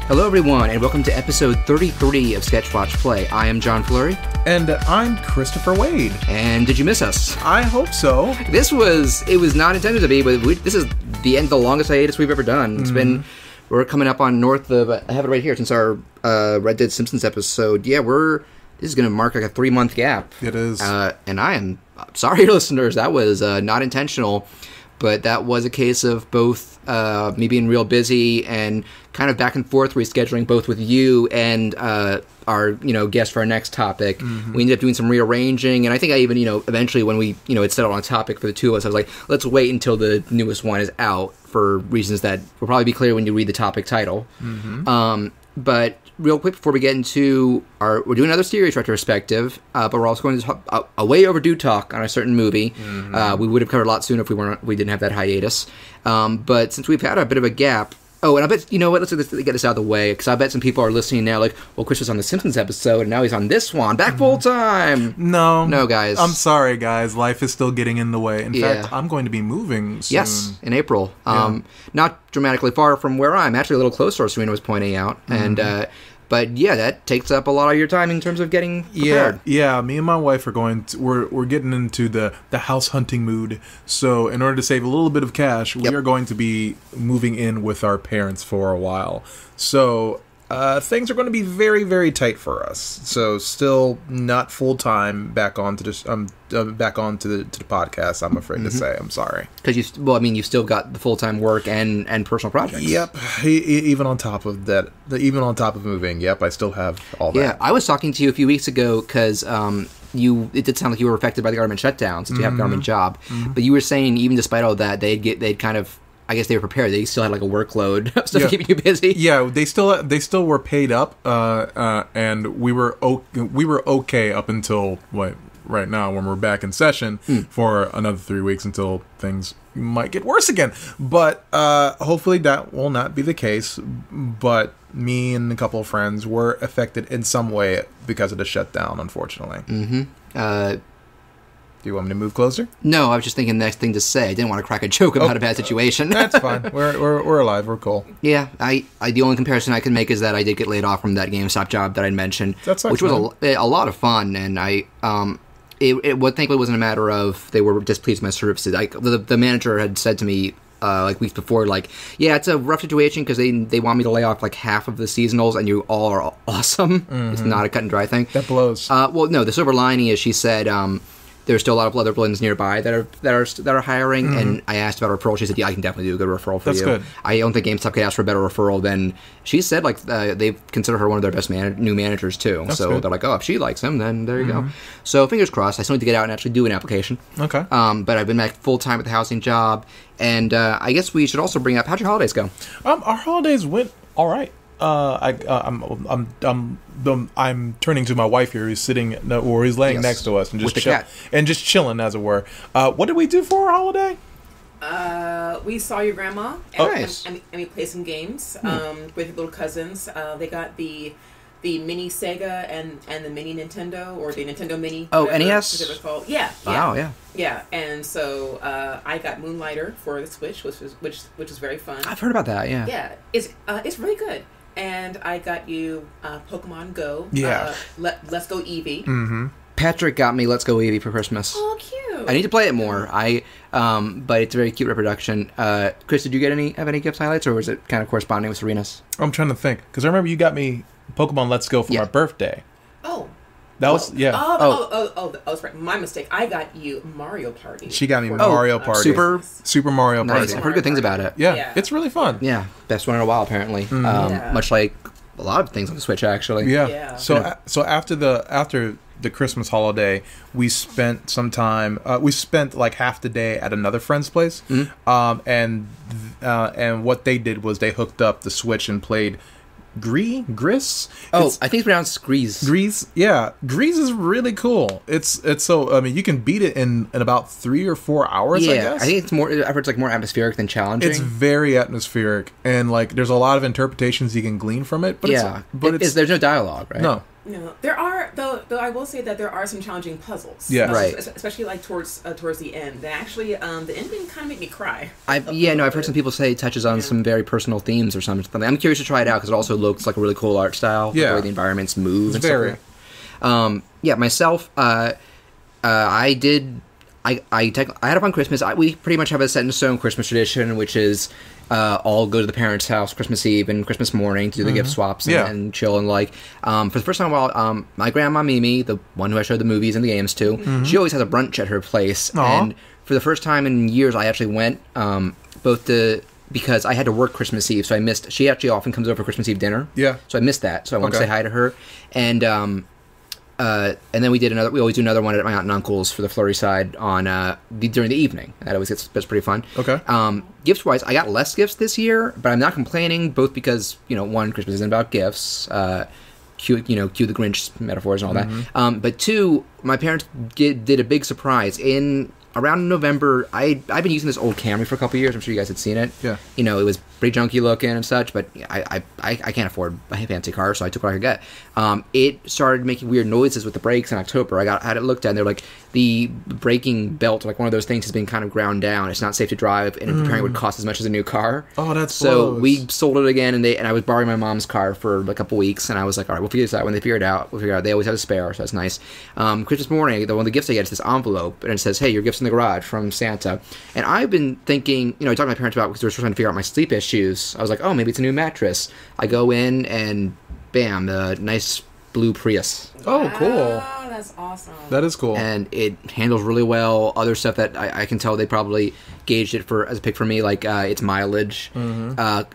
Hello everyone, and welcome to episode 33 of Sketch Watch Play. I am John Fleury. And I'm Christopher Wade. And did you miss us? I hope so. It was not intended to be, but this is the end of the longest hiatus we've ever done. It's been, we're coming up on north of, I have it right here, since our Red Dead Simpsons episode. Yeah, this is going to mark like a 3-month gap. It is. And I am sorry, listeners, that was not intentional. But that was a case of both me being real busy and kind of back and forth rescheduling both with you and our guest for our next topic. Mm-hmm. We ended up doing some rearranging, and I think I even eventually when we had settled on a topic for the two of us, I was like, let's wait until the newest one is out for reasons that will probably be clear when you read the topic title. Mm-hmm. But real quick before we get into we're doing another series retrospective, but we're also going to talk a way overdue talk on a certain movie. Mm-hmm. We would have covered a lot sooner if we didn't have that hiatus. But since we've had a bit of a gap, and I bet, let's get this out of the way, because I bet some people are listening now like, well, Chris was on the Simpsons episode, and now he's on this one, back full time. No, guys. I'm sorry, guys. Life is still getting in the way. In fact, I'm going to be moving soon. Yes, in April. Yeah. Not dramatically far from where I'm, actually a little closer, as Serena was pointing out. Mm-hmm. And, but yeah, that takes up a lot of your time in terms of getting prepared. Yeah. Me and my wife are we're getting into the house hunting mood. So in order to save a little bit of cash, we are going to be moving in with our parents for a while. So things are going to be very, very tight for us. So still not full time back onto the podcast. I'm afraid to say. I'm sorry. Because you've still got the full time work and personal projects. Yep. Even on top of that, even on top of moving. Yep. I still have all that. Yeah. I was talking to you a few weeks ago because it did sound like you were affected by the government shutdown since you have a government job. Mm-hmm. But you were saying even despite all that, they'd kind of. I guess they were prepared. They still had like a workload of stuff keeping you busy. Yeah, they still were paid up, and we were okay up until right now when we're back in session for another 3 weeks until things might get worse again. But hopefully that will not be the case. But me and a couple of friends were affected in some way because of the shutdown, unfortunately. Mm-hmm. Do you want me to move closer? No, I was just thinking the next thing to say. I didn't want to crack a joke about a bad situation. That's fine. We're alive. We're cool. Yeah, the only comparison I can make is that I did get laid off from that GameStop job that I mentioned, which was a lot of fun, and it thankfully wasn't a matter of they were displeased with my services. The manager had said to me weeks before, it's a rough situation because they want me to lay off like half of the seasonals, and you all are awesome. Mm-hmm. It's not a cut and dry thing. That blows. Well, no, the silver lining is she said. There's still a lot of other blends nearby that are hiring, and I asked about a referral. She said, "Yeah, I can definitely do a good referral for you." That's good. I don't think GameStop could ask for a better referral than she said. They consider her one of their best new managers too. That's so good. They're like, "Oh, if she likes him, then there you go." So fingers crossed. I still need to get out and actually do an application. Okay. But I've been back full time with the housing job, and I guess we should also bring up how'd your holidays go? Our holidays went all right. I'm turning to my wife here, who's he's laying next to us and just chilling, as it were. What did we do for our holiday? We saw your grandma, and we played some games with your little cousins. They got the mini Sega and the mini Nintendo, or the Nintendo Mini. Oh, NES? It was called. Yeah. Wow, yeah. Yeah, and so I got Moonlighter for the Switch, which was very fun. I've heard about that. Yeah. Yeah, it's really good. And I got you Pokemon Go. Yeah. Let's Go Eevee. Mm-hmm. Patrick got me Let's Go Eevee for Christmas. Oh, cute. I need to play it more. But it's a very cute reproduction. Chris, did you have any gifts highlights, or was it kind of corresponding with Serena's? I'm trying to think, because I remember you got me Pokemon Let's Go for my birthday. Oh. That was, yeah. That's right. My mistake. I got you Mario Party. She got me Mario Party. Super Mario Party. Nice. I've heard good things about it. Yeah, it's really fun. Yeah, best one in a while, apparently. Much like a lot of things on the Switch, actually. Yeah. So after the Christmas holiday, we spent some time. We spent like half the day at another friend's place. Mm-hmm. And what they did was they hooked up the Switch and played Gris? I think it's pronounced Grease. Grease, yeah. Grease is really cool. It's so, I mean, you can beat it in about 3 or 4 hours, I guess. I think it's more atmospheric than challenging. It's very atmospheric, and there's a lot of interpretations you can glean from it. But there's no dialogue, right? No. No, there are though. I will say that there are some challenging puzzles. Yeah, right. Especially like towards the end. They actually, the ending kind of made me cry. I've heard some people say it touches on some very personal themes or something. I'm curious to try it out because it also looks like a really cool art style. Yeah, the way the environments move. It's and very. Stuff. Myself. I did. I had a fun Christmas. We pretty much have a set in stone Christmas tradition, which is all go to the parents' house Christmas Eve and Christmas morning to do the gift swaps and chill and for the first time in a while, my grandma Mimi, the one who I showed the movies and the games to, she always has a brunch at her place. Aww. And for the first time in years, I actually went because I had to work Christmas Eve, so I missed. She actually often comes over for Christmas Eve dinner. Yeah. So I missed that. So I wanted to say hi to her, and then we did another. We always do another one at my aunt and uncle's for the Flurry side on during the evening. That's pretty fun. Okay. Gifts wise, I got less gifts this year, but I'm not complaining. Both because one, Christmas isn't about gifts. Cue the Grinch metaphors and all that. But two, my parents did a big surprise in around November. I've been using this old Camry for a couple of years. I'm sure you guys had seen it. Yeah. It was pretty junky looking and such, but I can't afford a fancy car, so I took what I could get. It started making weird noises with the brakes in October. I had it looked at, and they're like, the braking belt, like one of those things, has been kind of ground down. It's not safe to drive, and apparently would cost as much as a new car. Oh, that's so blows. we sold it again, and I was borrowing my mom's car for like a couple weeks, and I was like, all right, we'll figure this out. When they figure it out, we'll figure it out. They always have a spare, so that's nice. Christmas morning, one of the gifts I get is this envelope, and it says, hey, your gift's in the garage from Santa. And I've been thinking, I talked to my parents about, because they were trying to figure out my sleep issues. I was like, oh, maybe it's a new mattress. I go in, and bam, the nice blue Prius. Oh, cool. Wow, that's awesome. That is cool. And it handles really well. Other stuff that I can tell they probably gauged it as a pick for me, like its mileage. The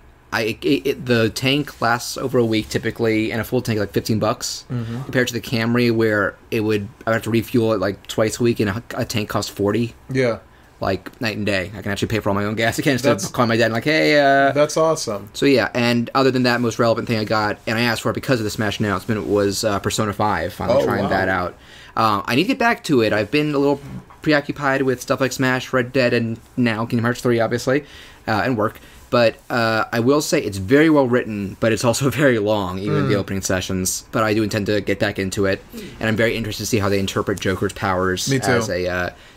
tank lasts over a week typically, and a full tank like $15 compared to the Camry, where I would have to refuel it like twice a week, and a tank costs $40. Yeah. Like night and day. I can actually pay for all my own gas again instead of calling my dad and like, hey. That's awesome. So yeah, and other than that, most relevant thing I got, and I asked for it because of the Smash announcement, was Persona 5. Finally trying that out. I need to get back to it. I've been a little preoccupied with stuff like Smash, Red Dead, and now Kingdom Hearts 3, obviously, and work. But I will say it's very well written, but it's also very long, even in the opening sessions. But I do intend to get back into it, and I'm very interested to see how they interpret Joker's powers as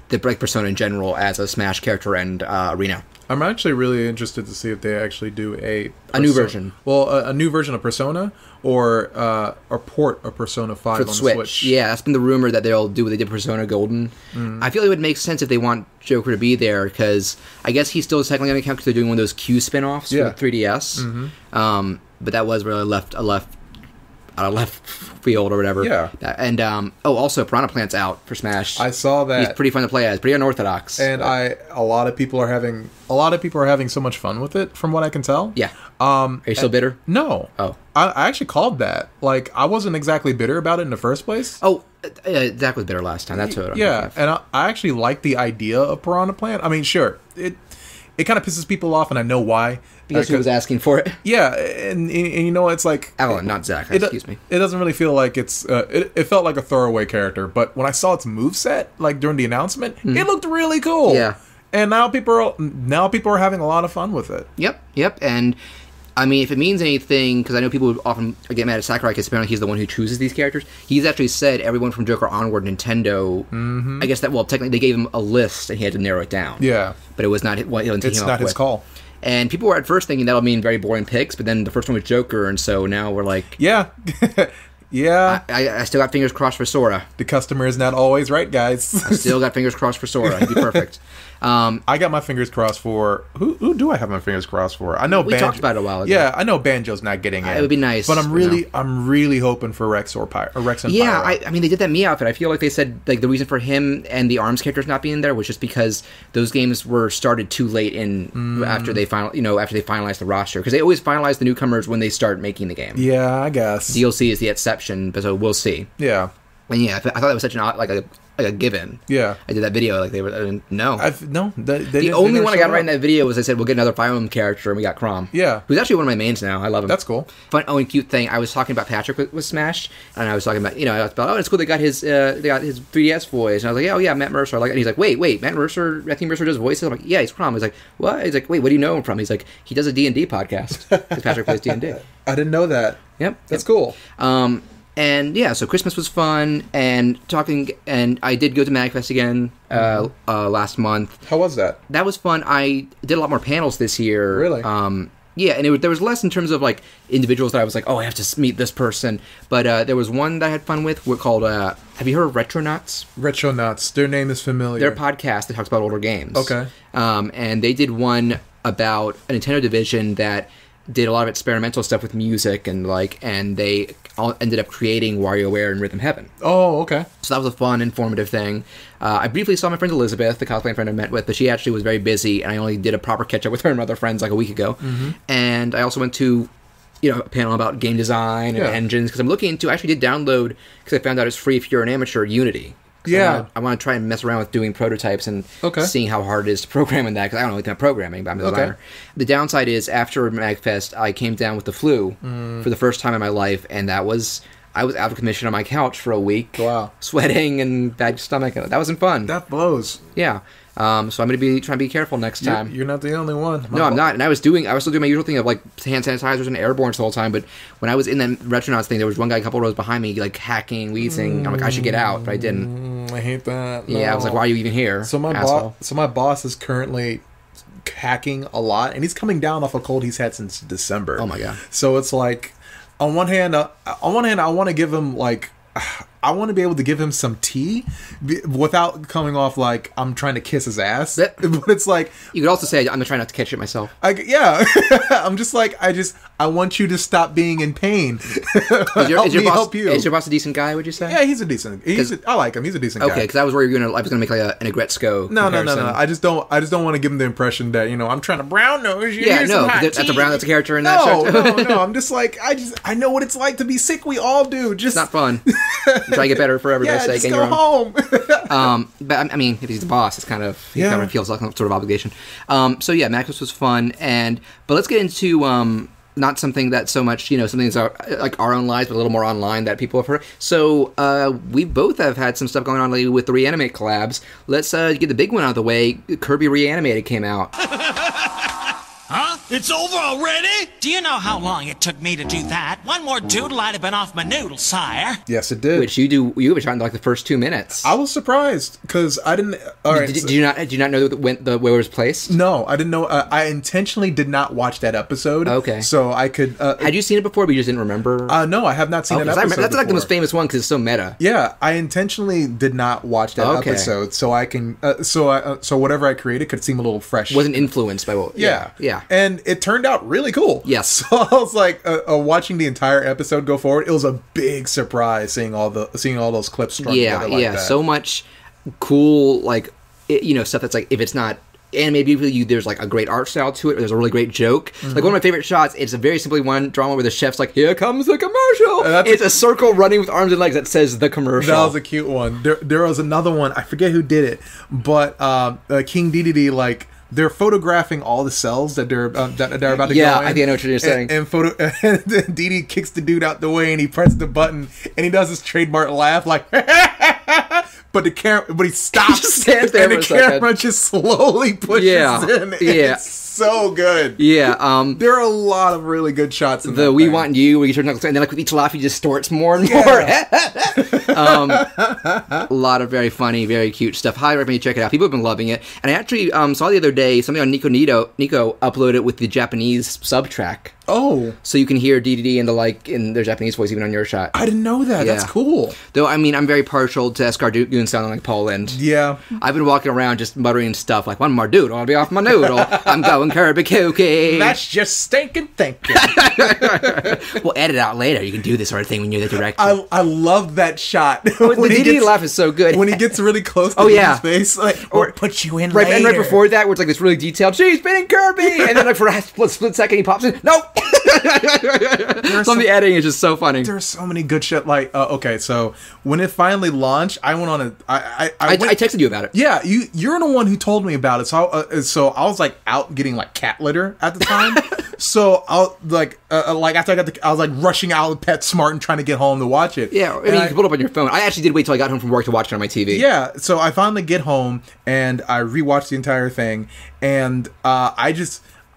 the Persona in general as a Smash character and arena. I'm actually really interested to see if they actually do a new version. Well, a new version of Persona, or a port of Persona 5 for the Switch. Yeah, that's been the rumor that they'll do what they did Persona Golden. I feel it would make sense if they want Joker to be there, because I guess he's still technically on the account because they're doing one of those Q spin-offs for the 3DS. But that was really a left field or whatever. Yeah. And also Piranha Plant's out for Smash. I saw that. He's pretty fun to play as, pretty unorthodox. And a lot of people are having so much fun with it, from what I can tell. Yeah. Are you still bitter? No. Oh. I actually called that. Like, I wasn't exactly bitter about it in the first place. Oh, Zach was bitter last time. That's what I'm Yeah, and I actually like the idea of Piranha Plant. I mean, sure, it kind of pisses people off, and I know why. Because he was asking for it. Yeah, and it's like... Alan, not Zach, excuse me. It doesn't really feel like it's... It felt like a throwaway character, but when I saw its moveset, like, during the announcement, it looked really cool. Yeah. And now people are having a lot of fun with it. Yep, and... I mean, if it means anything, because I know people often get mad at Sakurai because apparently he's the one who chooses these characters. He's actually said everyone from Joker onward, Nintendo. I guess that technically they gave him a list and he had to narrow it down. Yeah, but it was not what he came up with. It's not his call. And people were at first thinking that'll mean very boring picks, but then the first one was Joker, and so now we're like, yeah. Yeah. I still got fingers crossed for Sora. The customer is not always right, guys. I still got fingers crossed for Sora. He'd be perfect. I got my fingers crossed for... Who do I have my fingers crossed for? I know we talked about it a while ago. Yeah, I know Banjo's not getting it. It would be nice. But I'm really hoping for Rex and Pyro. Yeah, I mean, they did that Mii outfit. I feel like they said like the reason for him and the ARMS characters not being there was just because those games were started too late after they finalized the roster. Because they always finalize the newcomers when they start making the game. Yeah, I guess. DLC is the exception, but so we'll see. Yeah. And yeah, I thought that was such a given. Yeah. I did that video like they were no. The only one I got right in that video was I said we'll get another Fire Emblem character, and we got Chrom. Yeah. Who's actually one of my mains now. I love him. That's cool. Fun and cute thing. I was talking about Patrick with Smash, and I was talking about it's cool they got his 3DS voice, and I was like, yeah, Matt Mercer. I like it. And he's like, wait, Matt Mercer, I think Mercer does voices. I'm like, yeah, he's Chrom. He's like, what? He's like, wait, what do you know him from? He's like, he does a D&D podcast because Patrick plays D&D. I didn't know that. Yep, that's cool. And yeah, so Christmas was fun, and I did go to MAGFest again last month. How was that? That was fun. I did a lot more panels this year. Really? Yeah, and there was less in terms of like individuals that I was like, oh, I have to meet this person. But there was one that I had fun with. We're called. Have you heard of Retronauts? Retronauts. Their name is familiar. They're a podcast that talks about older games. Okay. And they did one about a Nintendo division that did a lot of experimental stuff with music and they all ended up creating WarioWare and Rhythm Heaven. Oh, okay. So that was a fun, informative thing. I briefly saw my friend Elizabeth, the cosplay friend I met with, but she actually was very busy, and I only did a proper catch-up with her and other friends like a week ago. Mm-hmm. And I also went to a panel about game design and engines, because I'm looking into, I actually did download, because I found out it's free if you're an amateur, Unity. Yeah. I want to try and mess around with doing prototypes and seeing how hard it is to program in that, because I don't know anything about programming, but I'm a designer. The downside is, after MAGFest, I came down with the flu for the first time in my life, and I was out of commission on my couch for a week. Wow. Sweating and bad stomach. That wasn't fun. That blows. Yeah. So I'm going to be trying to be careful next time. You're not the only one. No, I'm not. And I was still doing my usual thing of like hand sanitizers and airborne the whole time. But when I was in that Retronauts thing, there was one guy a couple rows behind me, like hacking, wheezing. I'm like, I should get out, but I didn't. I hate that. Yeah, I was like, why are you even here? So my boss is currently hacking a lot, and he's coming down off a cold he's had since December. Oh my god. So it's like, on one hand, I want to give him like, I want to be able to give him some tea without coming off like I'm trying to kiss his ass. But it's like, you could also say I'm trying not to catch it myself. I'm just like, I want you to stop being in pain. Is your boss a decent guy? Would you say? Yeah, he's a decent. I like him. He's a decent guy. Okay, because I was worried I was gonna make like an Agretzko. No. I just don't want to give him the impression that I'm trying to brown nose you. Yeah, no, that's a character in that show. No. I'm just like, I know what it's like to be sick. We all do. Just it's not fun. Try to get better for everybody's sake. Just go home. But I mean, if he's the boss, it's kind of feels like some sort of obligation. So yeah, MAGFest was fun, but let's get into not something that's so much something that's like our own lives, but a little more online that people have heard. So we both have had some stuff going on lately with the Reanimate collabs. Let's get the big one out of the way. Kirby Reanimated came out. Huh? It's over already? Do you know how long it took me to do that? One more doodle, I'd have been off my noodle, sire. Yes, it did. Which you were trying to like the first 2 minutes. I was surprised because I didn't. All right, did you not know where it was placed? No, I didn't know. I intentionally did not watch that episode. Okay, so I could. Had you seen it before, but you just didn't remember? No, I have not seen an episode. That's like the most famous one because it's so meta. Yeah, I intentionally did not watch that episode, so I can. So whatever I created could seem a little fresh. Wasn't influenced by what? Yeah. And it turned out really cool. Yes. So I was like, watching the entire episode go forward, it was a big surprise seeing all those clips strung together like that. So much cool, like, stuff that's like, if it's not animated, there's like a great art style to it, or there's a really great joke. Mm-hmm. Like one of my favorite shots, it's a very simply one drama where the chef's like, here comes the commercial. It's a circle running with arms and legs that says the commercial. That was a cute one. There was another one, I forget who did it, but King DDD, like, they're photographing all the cells that they're about to go in. Yeah, I think I know what you're saying. And Dee Dee kicks the dude out the way, and he presses the button, and he does his trademark laugh, like, but he stops, he just stands there, and the camera just slowly pushes in. It's so good. Yeah, there are a lot of really good shots in the "We Want You," where you turn knuckles, and then like with each laugh, he just distorts more and more. A lot of very funny, very cute stuff. Highly recommend you check it out. People have been loving it, and I actually saw the other day something on Nico uploaded with the Japanese subtrack. Oh, so you can hear DDD in their Japanese voice even on your shot. I didn't know that. Yeah. That's cool. Though I mean, I'm very partial to Escargoon sounding like Poland. Yeah, I've been walking around just muttering stuff like "one more dude, I'll be off my noodle. I'm going Kirby Cookie." That's just stinking thinking. We'll edit out later. You can do this sort of thing when you're the director. I love that shot. The DDD laugh is so good when he gets really close to his face, like, or put you in later. And right before that, where it's like this really detailed, she's been Kirby, and then like for a split second, he pops in. Nope. Some of the editing is just so funny. There's so many good shit. Like, okay, so when it finally launched, I went on I texted you about it. Yeah, you're the one who told me about it. So I was like out getting like cat litter at the time. So I after I was like rushing out with PetSmart and trying to get home to watch it. Yeah, I mean, you can pull it up on your phone. I actually did wait till I got home from work to watch it on my TV. Yeah, so I finally get home and I rewatched the entire thing, and I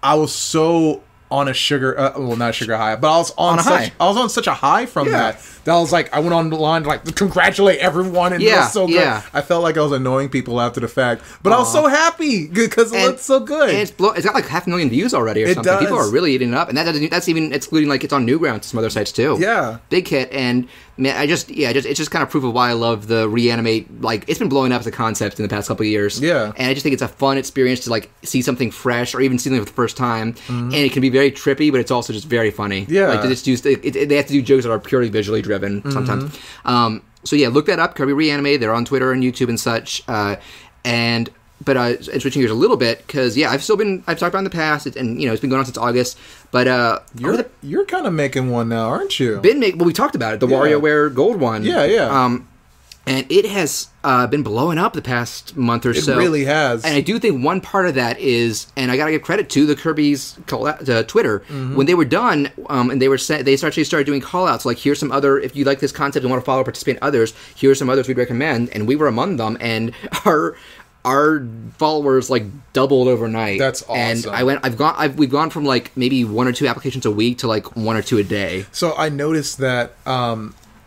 was so on a sugar, well, not a sugar high, but I was on such a high from that I was like, I went on the line to like congratulate everyone, and it was so good. I felt like I was annoying people after the fact, but I was so happy because it looked so good. And it's got like 500,000 views already or something. Does. People are really eating it up, and that's even excluding like it's on Newgrounds to some other sites too. Yeah, big hit, and man, it's just kind of proof of why I love the Reanimate. Like, it's been blowing up as a concept in the past couple of years. Yeah, and I just think it's a fun experience to like see something fresh or even see something for the first time, and it can be very trippy, but it's also just very funny. Yeah, like they have to do jokes that are purely visually driven sometimes. So yeah, look that up, Kirby Reanimated. They're on Twitter and YouTube and such. And switching gears a little bit, because I've talked about it in the past, and it's been going on since August. But you're kind of making one now, aren't you? Well, we talked about it, the WarioWare Gold one. Yeah. And it has been blowing up the past month or so. It really has. And I do think one part of that is, and I got to give credit to the Kirby's Twitter, when they were done, and they actually started doing call-outs, like, here's some other, if you like this concept and want to follow or participate in others, here's some others we'd recommend, and we were among them, and our followers like doubled overnight. That's awesome. And we've gone from like maybe 1 or 2 applications a week to like 1 or 2 a day. So I noticed that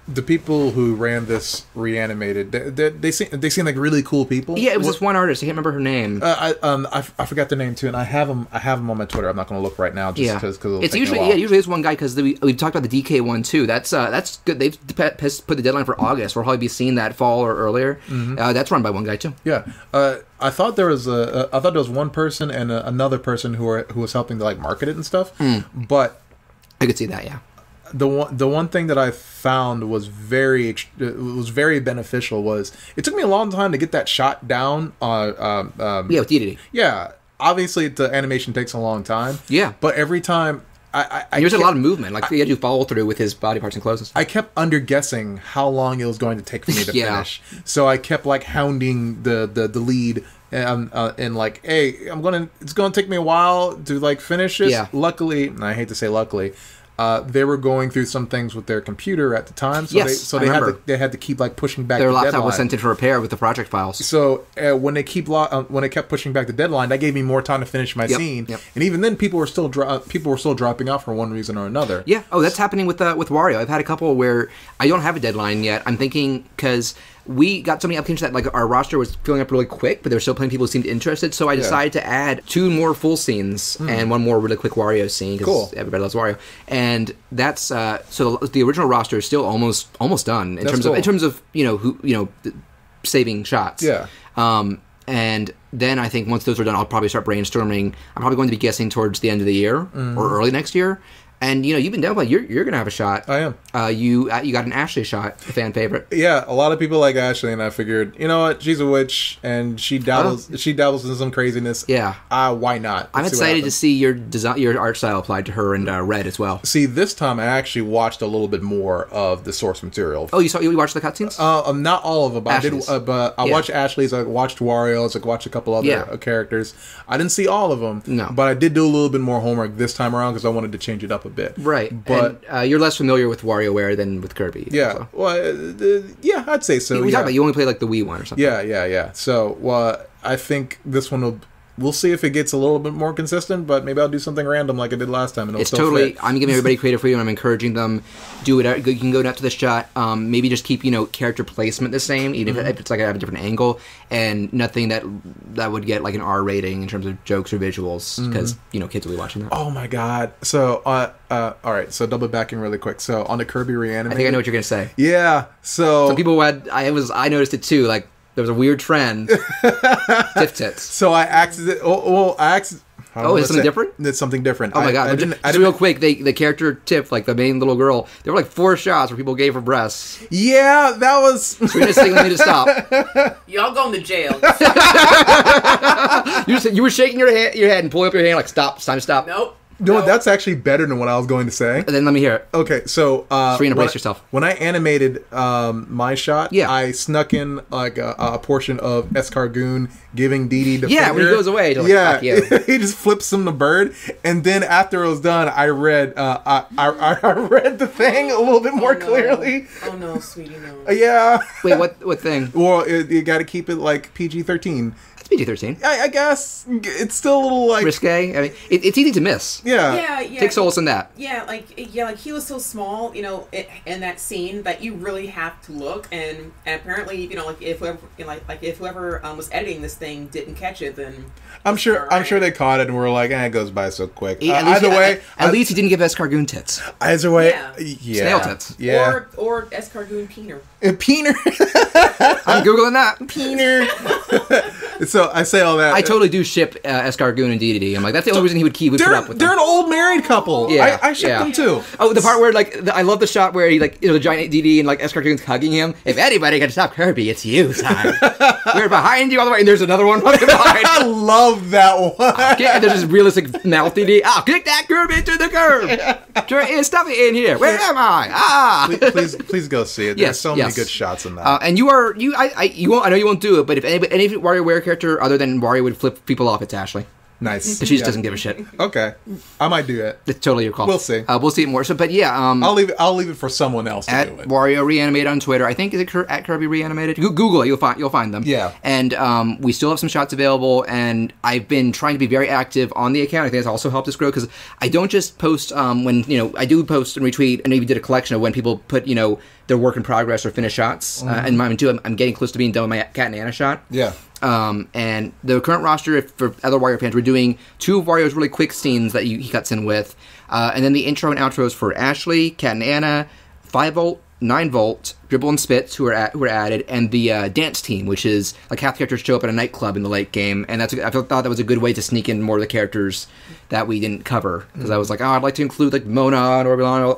the people who ran this Reanimated, they seem like really cool people. Yeah, it was this one artist. I can't remember her name. I forgot their name too, and I have them on my Twitter. I'm not going to look right now just because it's usually it's one guy, because we talked about the DK one too. That's good. They've put the deadline for August. We'll probably be seeing that fall or earlier. That's run by one guy too. Yeah. I thought there was one person and another person who was helping to like market it and stuff. But I could see that. Yeah. The one thing that I found was very beneficial was it took me a long time to get that shot down. With DDD. Yeah, obviously the animation takes a long time. Yeah, but every time there's a lot of movement. Like, he had to follow through with his body parts and clothes. I kept underguessing how long it was going to take for me to finish. So I kept like hounding the lead. And like, hey, it's gonna take me a while to like finish this. Yeah. Luckily, and I hate to say luckily, they were going through some things with their computer at the time, so they had to keep like pushing back their the laptop deadline. was sent in for repair with the project files. So when they kept pushing back the deadline, that gave me more time to finish my scene. Yep. And even then, people were still dropping off for one reason or another. Yeah. Oh, that's happening with Wario. I've had a couple where I don't have a deadline yet. I'm thinking, because we got so many applications that like our roster was filling up really quick, but there were still plenty of people who seemed interested. So I decided to add 2 more full scenes and 1 more really quick Wario scene, because everybody loves Wario. And that's so the original roster is still almost done in terms of saving shots. Yeah. And then I think once those are done, I'll probably start brainstorming. I'm probably going to be guessing towards the end of the year or early next year. And you've been down, you're gonna have a shot. I am. You got an Ashley shot, a fan favorite. Yeah, a lot of people like Ashley, and I figured, you know what, she's a witch, and she dabbles in some craziness. Yeah. Why not? I'm excited to see your art style applied to her in Red as well. See, this time I actually watched a little bit more of the source material. Oh, you watched the cutscenes? Not all of them. But I watched Ashley's. I watched Wario's. I watched a couple other characters. I didn't see all of them. No. But I did do a little bit more homework this time around because I wanted to change it up a bit. Right. But you're less familiar with WarioWare than with Kirby. Yeah. So. Well, I'd say so. We talked about you only play like the Wii one or something. Yeah. So I think this one we'll see if it gets a little bit more consistent, but maybe I'll do something random like I did last time. And it's totally fit. I'm giving everybody creative freedom. I'm encouraging them. Do it. You can go down to the shot. Maybe just keep character placement the same, even if it's like I have a different angle, and nothing that would get like an R rating in terms of jokes or visuals, because kids will be watching that. Oh my god! So all right. So double backing really quick. So on the Kirby Reanimated, I think I know what you're gonna say. Yeah. So some people had. I noticed it too. Like, there was a weird trend. Tiff tits. So I accidentally. Oh, is it something different? It's something different. Oh my god! Just real quick, the character Tiff, like the main little girl, there were like 4 shots where people gave her breasts. Yeah, that was. So you're just signaling me to stop. Y'all going to jail. You were shaking your head and pulling up your hand like, stop. It's time to stop. Nope. No, that's actually better than what I was going to say. And then let me hear it. Okay, so Serena, brace yourself. When I animated my shot, I snuck in like a portion of Escargoon giving Dee Dee the finger. When he goes away, fuck you. He just flips him the bird, and then after it was done, I read I read the thing a little bit more clearly. Oh no, sweetie, no. Yeah. Wait, what thing? Well, you got to keep it like PG-13. PG-13. I guess it's still a little like risque. I mean, it's easy to miss. Yeah, Take solace in that. Yeah, like he was so small, in that scene that you really have to look, and apparently, like if whoever was editing this thing didn't catch it, then I'm sure they caught it and were like, it goes by so quick. At least he didn't give escargoon tits. Either way, snail tits. Yeah, or escargoon peener. Peener. I'm googling that. Peener. So I say all that. I totally do ship escargoon and DDD. I'm like, that's the only reason he would put up with them. They're an old married couple. Yeah, I ship them too. Oh, the part where I love the shot where he the giant DD and escargoon's hugging him. If anybody can stop Kirby, it's you, son. We're behind you all the way, and there's another one behind. I love that one. And there's this realistic mouth DD. Kick that Kirby to the curb. Stuff it in here. Where am I? Please go see it. There's so many good shots in that. And I know you won't do it, but if any WarioWare character other than Wario would flip people off, it's Ashley. Nice. And she just doesn't give a shit. Okay, I might do it. It's totally your call. We'll see. We'll see it more. So, but yeah, I'll leave it for someone else to do it. Wario Reanimated on Twitter. I think is it at Kirby Reanimated. Google it. You'll find them. Yeah. And we still have some shots available. And I've been trying to be very active on the account. I think that's also helped us grow because I don't just post when I do post and retweet. And maybe did a collection of when people put their work in progress or finished shots. And mine too. I'm getting close to being done with my Cat and Anna shot. Yeah. And the current roster, for other Wario fans, we're doing 2 of Wario's really quick scenes that he cuts in with. And then the intro and outros for Ashley, Cat and Anna, 5-Volt, 9-Volt, Dribble and Spitz, who are added, and the dance team, which is half the characters show up at a nightclub in the late game. And I thought that was a good way to sneak in more of the characters that we didn't cover. Because I was like, I'd like to include Mona and Orbilano.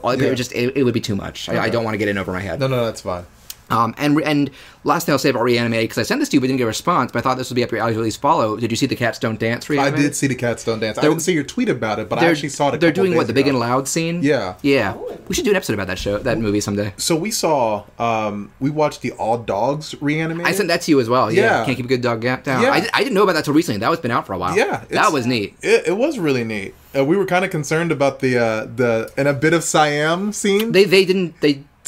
It would be too much. Okay. I don't want to get in over my head. No, that's fine. And last thing I'll say about Reanimated, because I sent this to you but didn't get a response, but I thought this would be up your alley to at least follow. Did you see the Cats Don't Dance Reanimated? I did see the Cats Don't Dance. I didn't see your tweet about it, but I actually saw it a couple They're doing, days the Big ago. and Loud scene? Yeah. Yeah. Oh. We should do an episode about that movie someday. So we saw, we watched the All Dogs Reanimated. I sent that to you as well. Yeah. Can't Keep a Good Dog down. Yeah. I didn't know about that till recently. That was been out for a while. Yeah. That was neat. It was really neat. We were kind of concerned about the in a bit of Siam scene. They didn't...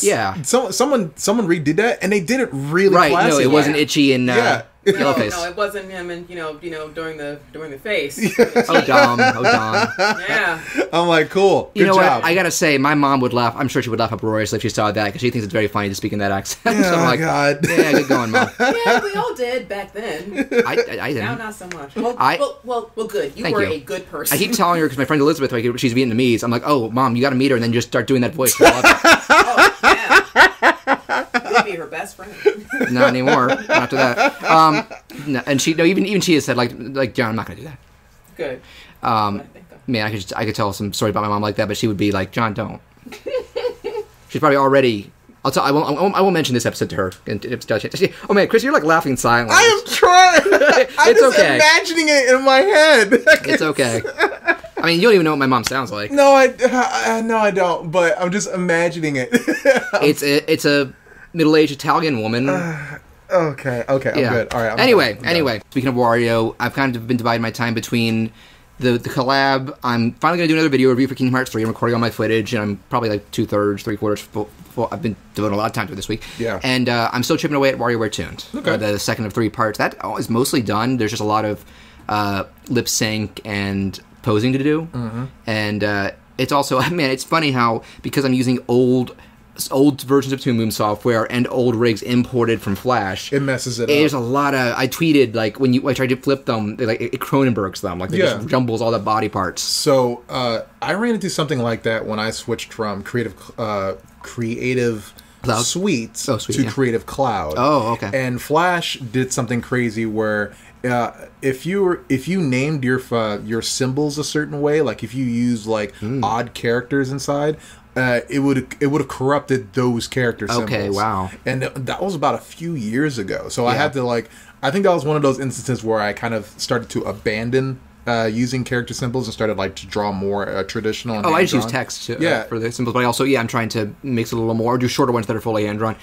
Yeah. Someone redid that, and they did it really classy. Right, no, it wasn't itchy and Yellowface. No, it wasn't him, and during the face. Oh, Dom. Yeah. I'm like, cool. Good job. What? I gotta say, my mom would laugh. I'm sure she would laugh uproariously if she saw that because she thinks it's very funny to speak in that accent. Yeah, so I'm like, God. Yeah, good going, Mom. Yeah, we all did back then. I didn't. Now, not so much. Well, good. You were a good person. I keep telling her because my friend Elizabeth, she's Vietnamese. I'm like, oh, Mom, you got to meet her and then just start doing that voice. I love it. Oh, yeah. You'd be her best friend. Not anymore. Not after that. No, and even she has said like John, I'm not gonna do that. Good. Man, I could tell some story about my mom like that, but she would be like, John, don't. She's probably already. I won't mention this episode to her. Oh man, Chris, you're laughing silently. I am trying. I'm just okay. imagining it in my head. It's okay. I mean, you don't even know what my mom sounds like. No, I don't. But I'm just imagining it. It's a middle-aged Italian woman. Okay, I'm good. All right. Anyway, speaking of Wario, I've kind of been dividing my time between the collab. I'm finally going to do another video review for Kingdom Hearts 3. I'm recording all my footage, and I'm probably 2/3, 3/4 full. I've been devoting a lot of time to it this week. Yeah. And I'm still chipping away at WarioWare Tuned. Okay. The second of 3 parts. That is mostly done. There's just a lot of lip sync and posing to do. Mm-hmm. And it's also, man, it's funny how, because I'm using old versions of Toon Boom software and old rigs imported from Flash, it messes it up. There's a lot of, I tweeted, when I tried to flip them, it Cronenbergs them, just jumbles all the body parts. So I ran into something like that when I switched from Creative Suite to Creative Cloud. Oh, okay. And Flash did something crazy where if you named your symbols a certain way, like if you use odd characters inside, it would have corrupted those character symbols. Okay, wow. And that was about a few years ago. So I had to I think that was one of those instances where I kind of started to abandon using character symbols and started to draw more traditional. I just use text for the symbols, but I also I'm trying to mix it a little more, or do shorter ones that are fully hand drawn.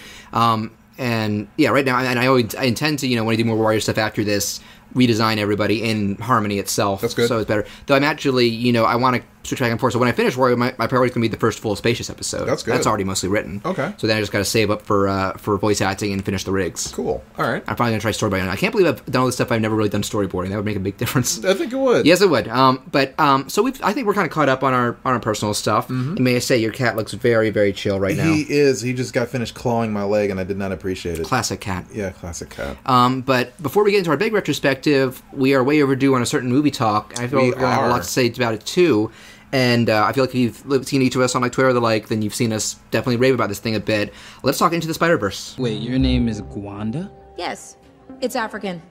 And right now, and I intend to when I do more Wario stuff after this, redesign everybody in Harmony itself. That's good. So it's better. Though I'm actually I want to switch back and forth. So when I finish Wario, my priority is going to be the first full Spacious episode. That's good. That's already mostly written. Okay. So then I just got to save up for voice acting and finish the rigs. Cool. All right. I'm probably going to try storyboarding. I can't believe I've done all this stuff. I've never really done storyboarding. That would make a big difference. I think it would. Yes, it would. So I think we're kind of caught up on our personal stuff. And may I say, your cat looks very, very chill right now. He is. He just got finished clawing my leg, and I did not appreciate it. Classic cat. Yeah, classic cat. But before we get into our big retrospective, we are way overdue on a certain movie talk. I feel I have a lot to say about it too. And I feel like if you've seen each of us on like Twitter or the like, then you've seen us definitely rave about this thing a bit. Let's talk Into the Spider-Verse. Wait, your name is Gwanda? Yes, it's African.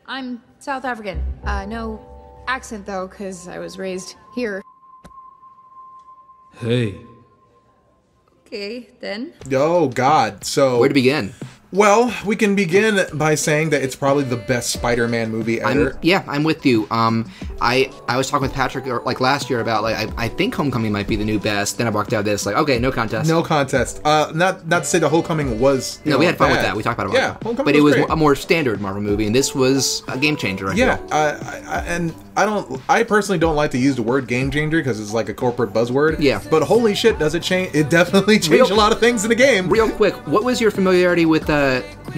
I'm South African. No accent though, because I was raised here. Hey. Okay, then. Oh, God. So... Where to begin? Well, we can begin by saying that it's probably the best Spider-Man movie ever. I'm with you. I was talking with Patrick like last year about like I think Homecoming might be the new best. Then I walked out of this like, okay, no contest. No contest. Not to say the Homecoming was we had fun with that. We talked about it. Yeah, Homecoming but it was great. A more standard Marvel movie, and this was a game changer. I personally don't like to use the word game changer because it's like a corporate buzzword. Yeah. But holy shit, does it change? It definitely changed a lot of things in the game. Real quick, what was your familiarity with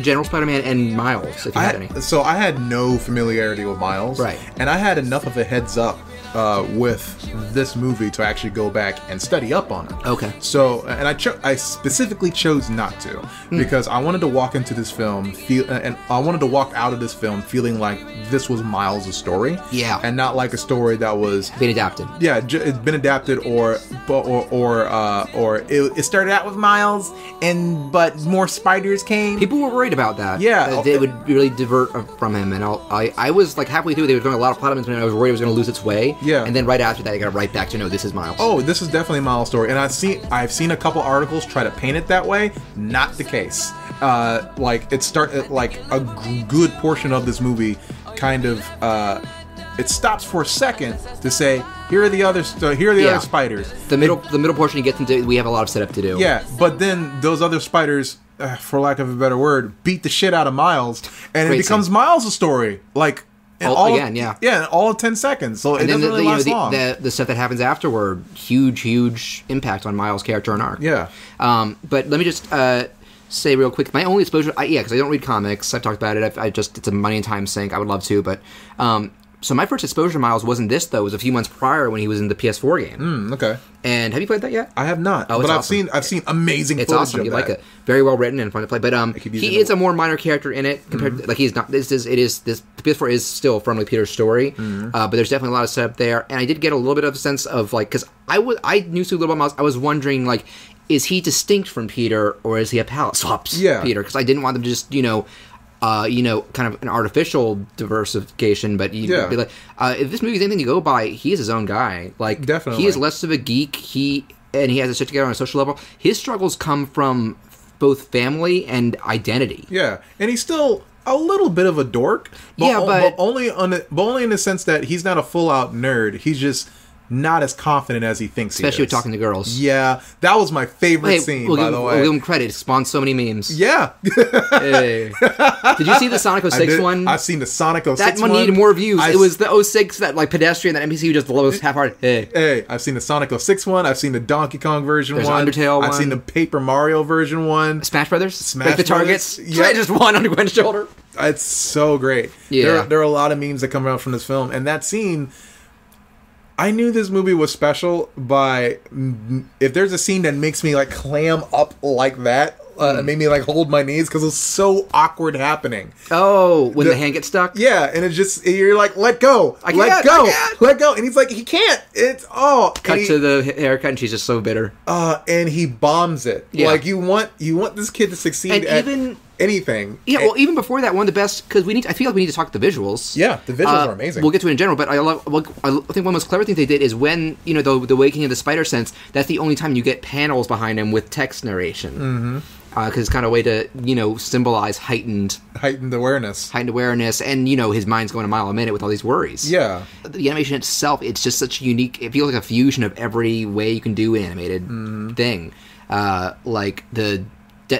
General Spider-Man and Miles, if you had any? So I had no familiarity with Miles. Right. And I had enough of a heads up with this movie to actually go back and study up on it. Okay. So, and I specifically chose not to because I wanted to walk into this film and I wanted to walk out of this film feeling like this was Miles' story. Yeah. And not like a story that was Been adapted. Yeah, it's been adapted, or it started out with Miles, but more spiders came. People were worried about that. Yeah, that they would really divert from him, and I was like halfway through. They were doing a lot of plot elements, and I was worried it was going to lose its way. Yeah, and then right after that, I got right back to no, this is Miles. Oh, this is definitely Miles' story, and I've seen a couple articles try to paint it that way. Not the case. Like a good portion of this movie kind of. It stops for a second to say, here are the other other spiders. The middle portion you get into, we have a lot of setup to do. Yeah, but then those other spiders, for lack of a better word, beat the shit out of Miles, and it becomes Miles' story. Like all of 10 seconds. So it doesn't really last long. The stuff that happens afterward, huge impact on Miles' character and arc. Yeah. But let me just say real quick, my only exposure, because I don't read comics. I've talked about it. It's a money and time sink. I would love to, but. So my first exposure to Miles wasn't this, though. It was a few months prior when he was in the PS4 game. Okay. And have you played that yet? I have not. But awesome. I've seen amazing footage. It's awesome. You like it. Very well written and fun to play. But he is a more minor character in it compared to, like, he's not. This PS4 is still firmly Peter's story. But there's definitely a lot of setup there. And I did get a little bit of a sense of, like, because I knew so little about Miles. I was wondering, like, is he distinct from Peter or is he a palette swap Peter? Because I didn't want them to just, kind of an artificial diversification, but be like, if this movie is anything to go by, he is his own guy. Like, definitely, he is less of a geek. He has his shit together on a social level. His struggles come from both family and identity. Yeah, and he's still a little bit of a dork. But only in the sense that he's not a full out nerd. He's just not as confident as he thinks he is. Especially with talking to girls. Yeah, that was my favorite scene, by the way. We'll give him credit. It spawned so many memes. Yeah. Hey. Did you see the Sonic 06 one? I've seen the Sonic 06 that one. Needed more views. It was the 06, that like pedestrian, that NPC who just blows half-hearted. Hey, I've seen the Sonic 06 one. I've seen the Donkey Kong version There's one. Undertale I've seen the Paper Mario version one. Smash Brothers? Smash the targets? Yeah. Just one on Gwen's shoulder. It's so great. Yeah. There are a lot of memes that come out from this film, and that scene... I knew this movie was special by if there's a scene that makes me like clam up like that, it made me like hold my knees because it was so awkward happening. Oh, when the hand gets stuck? Yeah, and it's just, you're like, let go. Let go. And he's like, he can't. It's, Cut to the haircut and she's just so bitter. And he bombs it. Yeah. Like, you want this kid to succeed at anything. Yeah, well, even before that, one of the best, because I feel like we need to talk the visuals. Yeah, the visuals are amazing. We'll get to it in general, but I think one of the most clever things they did is when, the Waking of the Spider Sense, that's the only time you get panels behind him with text narration. Mm-hmm. Because it's kind of a way to, symbolize heightened awareness. And, his mind's going a mile a minute with all these worries. Yeah. The animation itself, it's just such a unique, it feels like a fusion of every way you can do an animated thing. Like the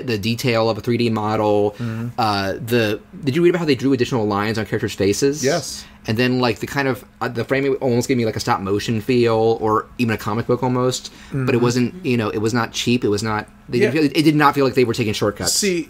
the detail of a 3D model. Did you read about how they drew additional lines on characters' faces? Yes. And then, like, the kind of the framing almost gave me like a stop motion feel, or even a comic book almost. But it wasn't, it was not cheap. It was not. It did not feel like they were taking shortcuts. See,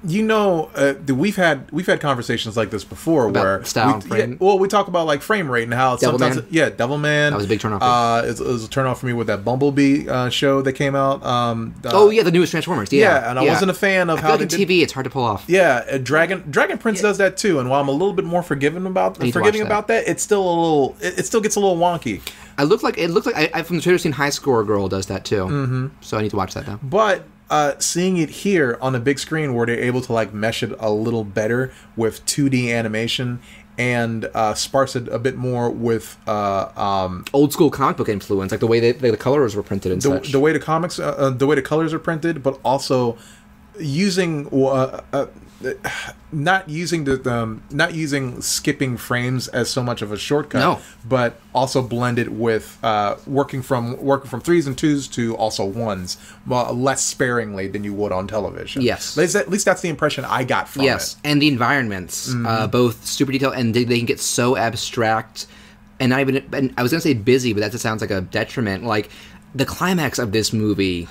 we've had conversations like this before, about where style and frame. we talk about like frame rate and how sometimes Devilman. That was a big turnoff. It was a turnoff for me with that Bumblebee show that came out. The newest Transformers. Yeah, and I wasn't a fan of how they did TV. It's hard to pull off. Yeah, Dragon Prince does that too, and while I'm a little bit more forgiving about that, it's still a little. It still gets a little wonky. It looked like I from the trailer scene, High Score Girl does that too. So I need to watch that now. But seeing it here on a big screen where they're able to like mesh it a little better with 2D animation and sparse it a bit more with old school comic book influence, like the way the colors were printed and such. The way the colors are printed, but also using not using skipping frames as so much of a shortcut, but also blended with working from 3s and 2s to also 1s, less sparingly than you would on television. Yes, at least that's the impression I got from it. Yes, and the environments, both super detailed, and they can get so abstract, and not even. And I was going to say busy, but that just sounds like a detriment. Like the climax of this movie,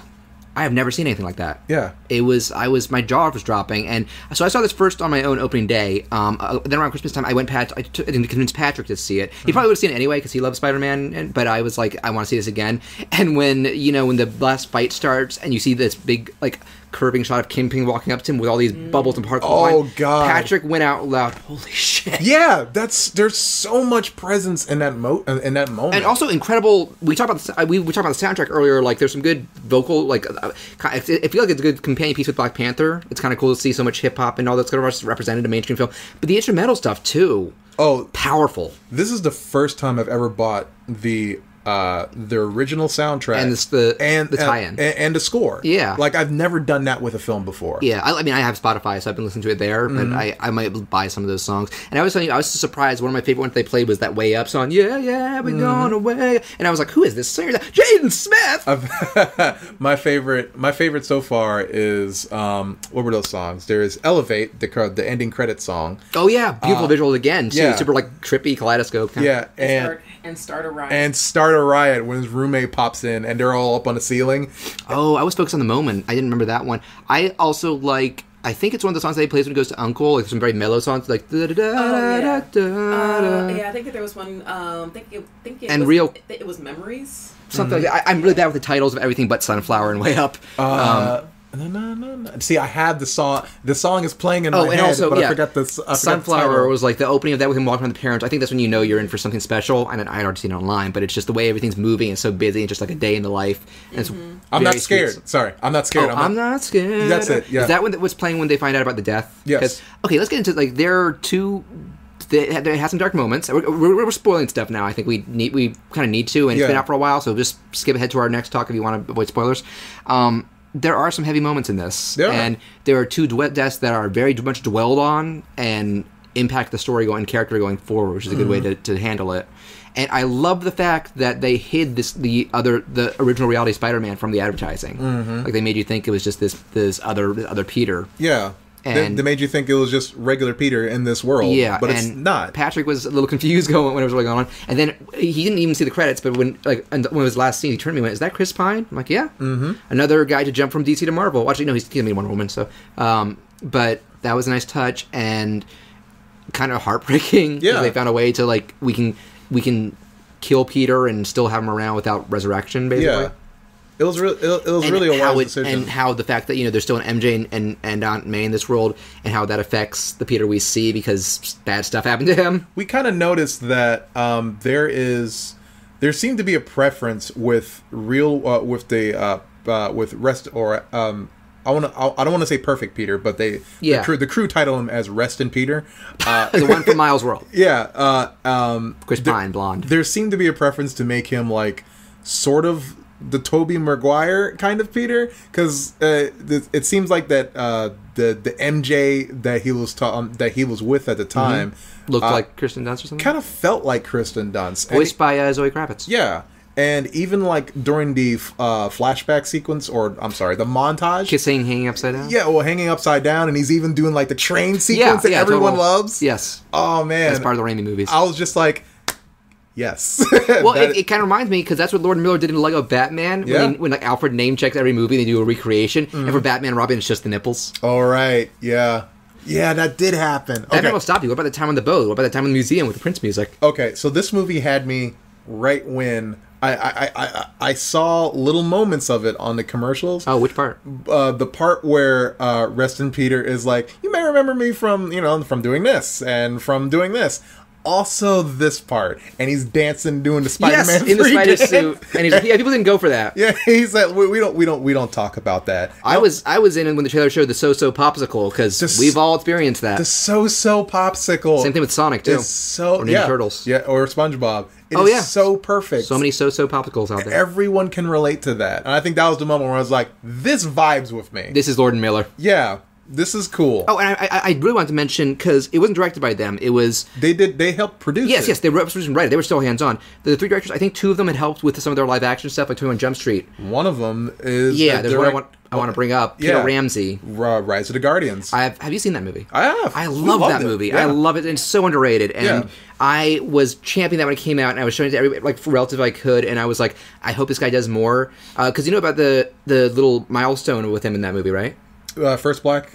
I have never seen anything like that. Yeah. My jaw was dropping. And so I saw this first on my own opening day. Then around Christmas time, I convinced Patrick to see it. He probably would have seen it anyway because he loves Spider-Man. But I was like, I want to see this again. And when the last fight starts and you see this big, like, curving shot of Kingpin walking up to him with all these bubbles and particles. Oh, God. Patrick went out loud, holy shit. Yeah, there's so much presence in that moment. And also incredible, we talked about the soundtrack earlier, like there's some good vocal, like, I feel like it's a good companion piece with Black Panther. It's kind of cool to see so much hip-hop and all that's kind of represented in mainstream film. But the instrumental stuff, too. Oh. Powerful. This is the first time I've ever bought the original soundtrack and the tie-in and the score. Yeah, like I've never done that with a film before. Yeah, I mean I have Spotify, so I've been listening to it there, but I might buy some of those songs. And I was telling you, I was so surprised. One of my favorite ones they played was that Way Up song. Yeah, we're going away. And I was like, who is this singer? Jaden Smith. My favorite so far is what were those songs? There's Elevate, the ending credit song. Oh yeah, beautiful visuals again. Too. Yeah, super like trippy kaleidoscope. Yeah, and Start a Riot. Start a Riot when his roommate pops in and they're all up on the ceiling. Oh, I was focused on the moment. I didn't remember that one. I also like. I think it's one of the songs that he plays when he goes to Uncle. Like some very mellow songs, like da da da da da. Yeah, I think that there was one. It was Memories. Something like that. I'm really bad with the titles of everything but Sunflower and Way Up. No. See, I had the song. The song is playing in my head, also, but I forgot this. Sunflower was like the opening of that with him walking around the parents. I think that's when you know you're in for something special. And I had already seen it online, but it's just the way everything's moving and so busy and just like a day in the life. And it's I'm not scared. Sweet. Sorry, I'm not scared. I'm not scared. That's it. Yeah. Is that what was playing when they find out about the death? Yes. Okay, let's get into like there are two. They had some dark moments. We're spoiling stuff now. I think we kind of need to, and it's been out for a while. So just skip ahead to our next talk if you want to avoid spoilers. There are some heavy moments in this, and there are two deaths that are very much dwelled on and impact the story and character going forward, which is a good way to handle it. And I love the fact that they hid the original reality Spider-Man from the advertising. Like they made you think it was just this other Peter. Yeah. And they made you think it was just regular Peter in this world. Yeah, but it's not. Patrick was a little confused when it was really going on. And then he didn't even see the credits, but when it was last scene, he turned to me and went, "Is that Chris Pine?" I'm like, "Yeah." Another guy to jump from DC to Marvel. Actually, no, he's going to be Wonder Woman. So, but that was a nice touch and kind of heartbreaking. Yeah, they found a way to like we can kill Peter and still have him around without resurrection. Basically. Yeah. It was really a wise decision. And how the fact that, there's still an MJ and Aunt May in this world, and how that affects the Peter we see because bad stuff happened to him. We kind of noticed that there seemed to be a preference with Rest or I don't want to say Perfect Peter, but the crew title him as Rest in Peter, the one from Miles World. Yeah, Chris Pine, blonde. There seemed to be a preference to make him like sort of the Tobey Maguire kind of Peter, because it seems like that the MJ that he was with at the time looked like Kirsten Dunst or something. Kind of felt like Kristen Dunst, voiced by Zoe Kravitz. Yeah, And even like during the flashback sequence, or I'm sorry, the montage, kissing, hanging upside down. Yeah, well, hanging upside down, and he's even doing like the train sequence that everyone loves. Yes. Oh man, that's part of the Raimi movies. I was just like, yes. Well, it kind of reminds me because that's what Lord Miller did in Lego Batman. Yeah. When like Alfred name checks every movie, they do a recreation, and for Batman and Robin, it's just the nipples. All right. Yeah. Yeah, that did happen. That will stop you. What about the time on the boat? What about the time in the museum with the Prince music? Okay, so this movie had me right when I saw little moments of it on the commercials. Oh, which part? The part where Reston Peter is like, you may remember me from doing this and from doing this. Also, this part, and he's dancing, doing the Spiderman in the spider suit, and he's like, yeah, people didn't go for that. Yeah, he's like, we don't talk about that. I was in when the trailer showed the so popsicle because we've all experienced that. The so popsicle. Same thing with Sonic too. Or Ninja Turtles. Yeah, or SpongeBob. It is so perfect. So many so popsicles out there. Everyone can relate to that, and I think that was the moment where I was like, this vibes with me. This is Lord and Miller. Yeah. This is cool. Oh, and I really wanted to mention, because it wasn't directed by them, it was... They helped produce it. Yes, they wrote and write it. They were still hands-on. The three directors, I think two of them had helped with some of their live-action stuff, like 21 Jump Street. One of them is... Yeah, there's one I want to bring up. Peter Ramsey. Rise of the Guardians. Have you seen that movie? I have. I love that movie. Yeah. I love it, and it's so underrated. And I was championing that when it came out, and I was showing it to everybody, like, for relative I could, and I was like, I hope this guy does more. Because you know about the little milestone with him in that movie, right? First black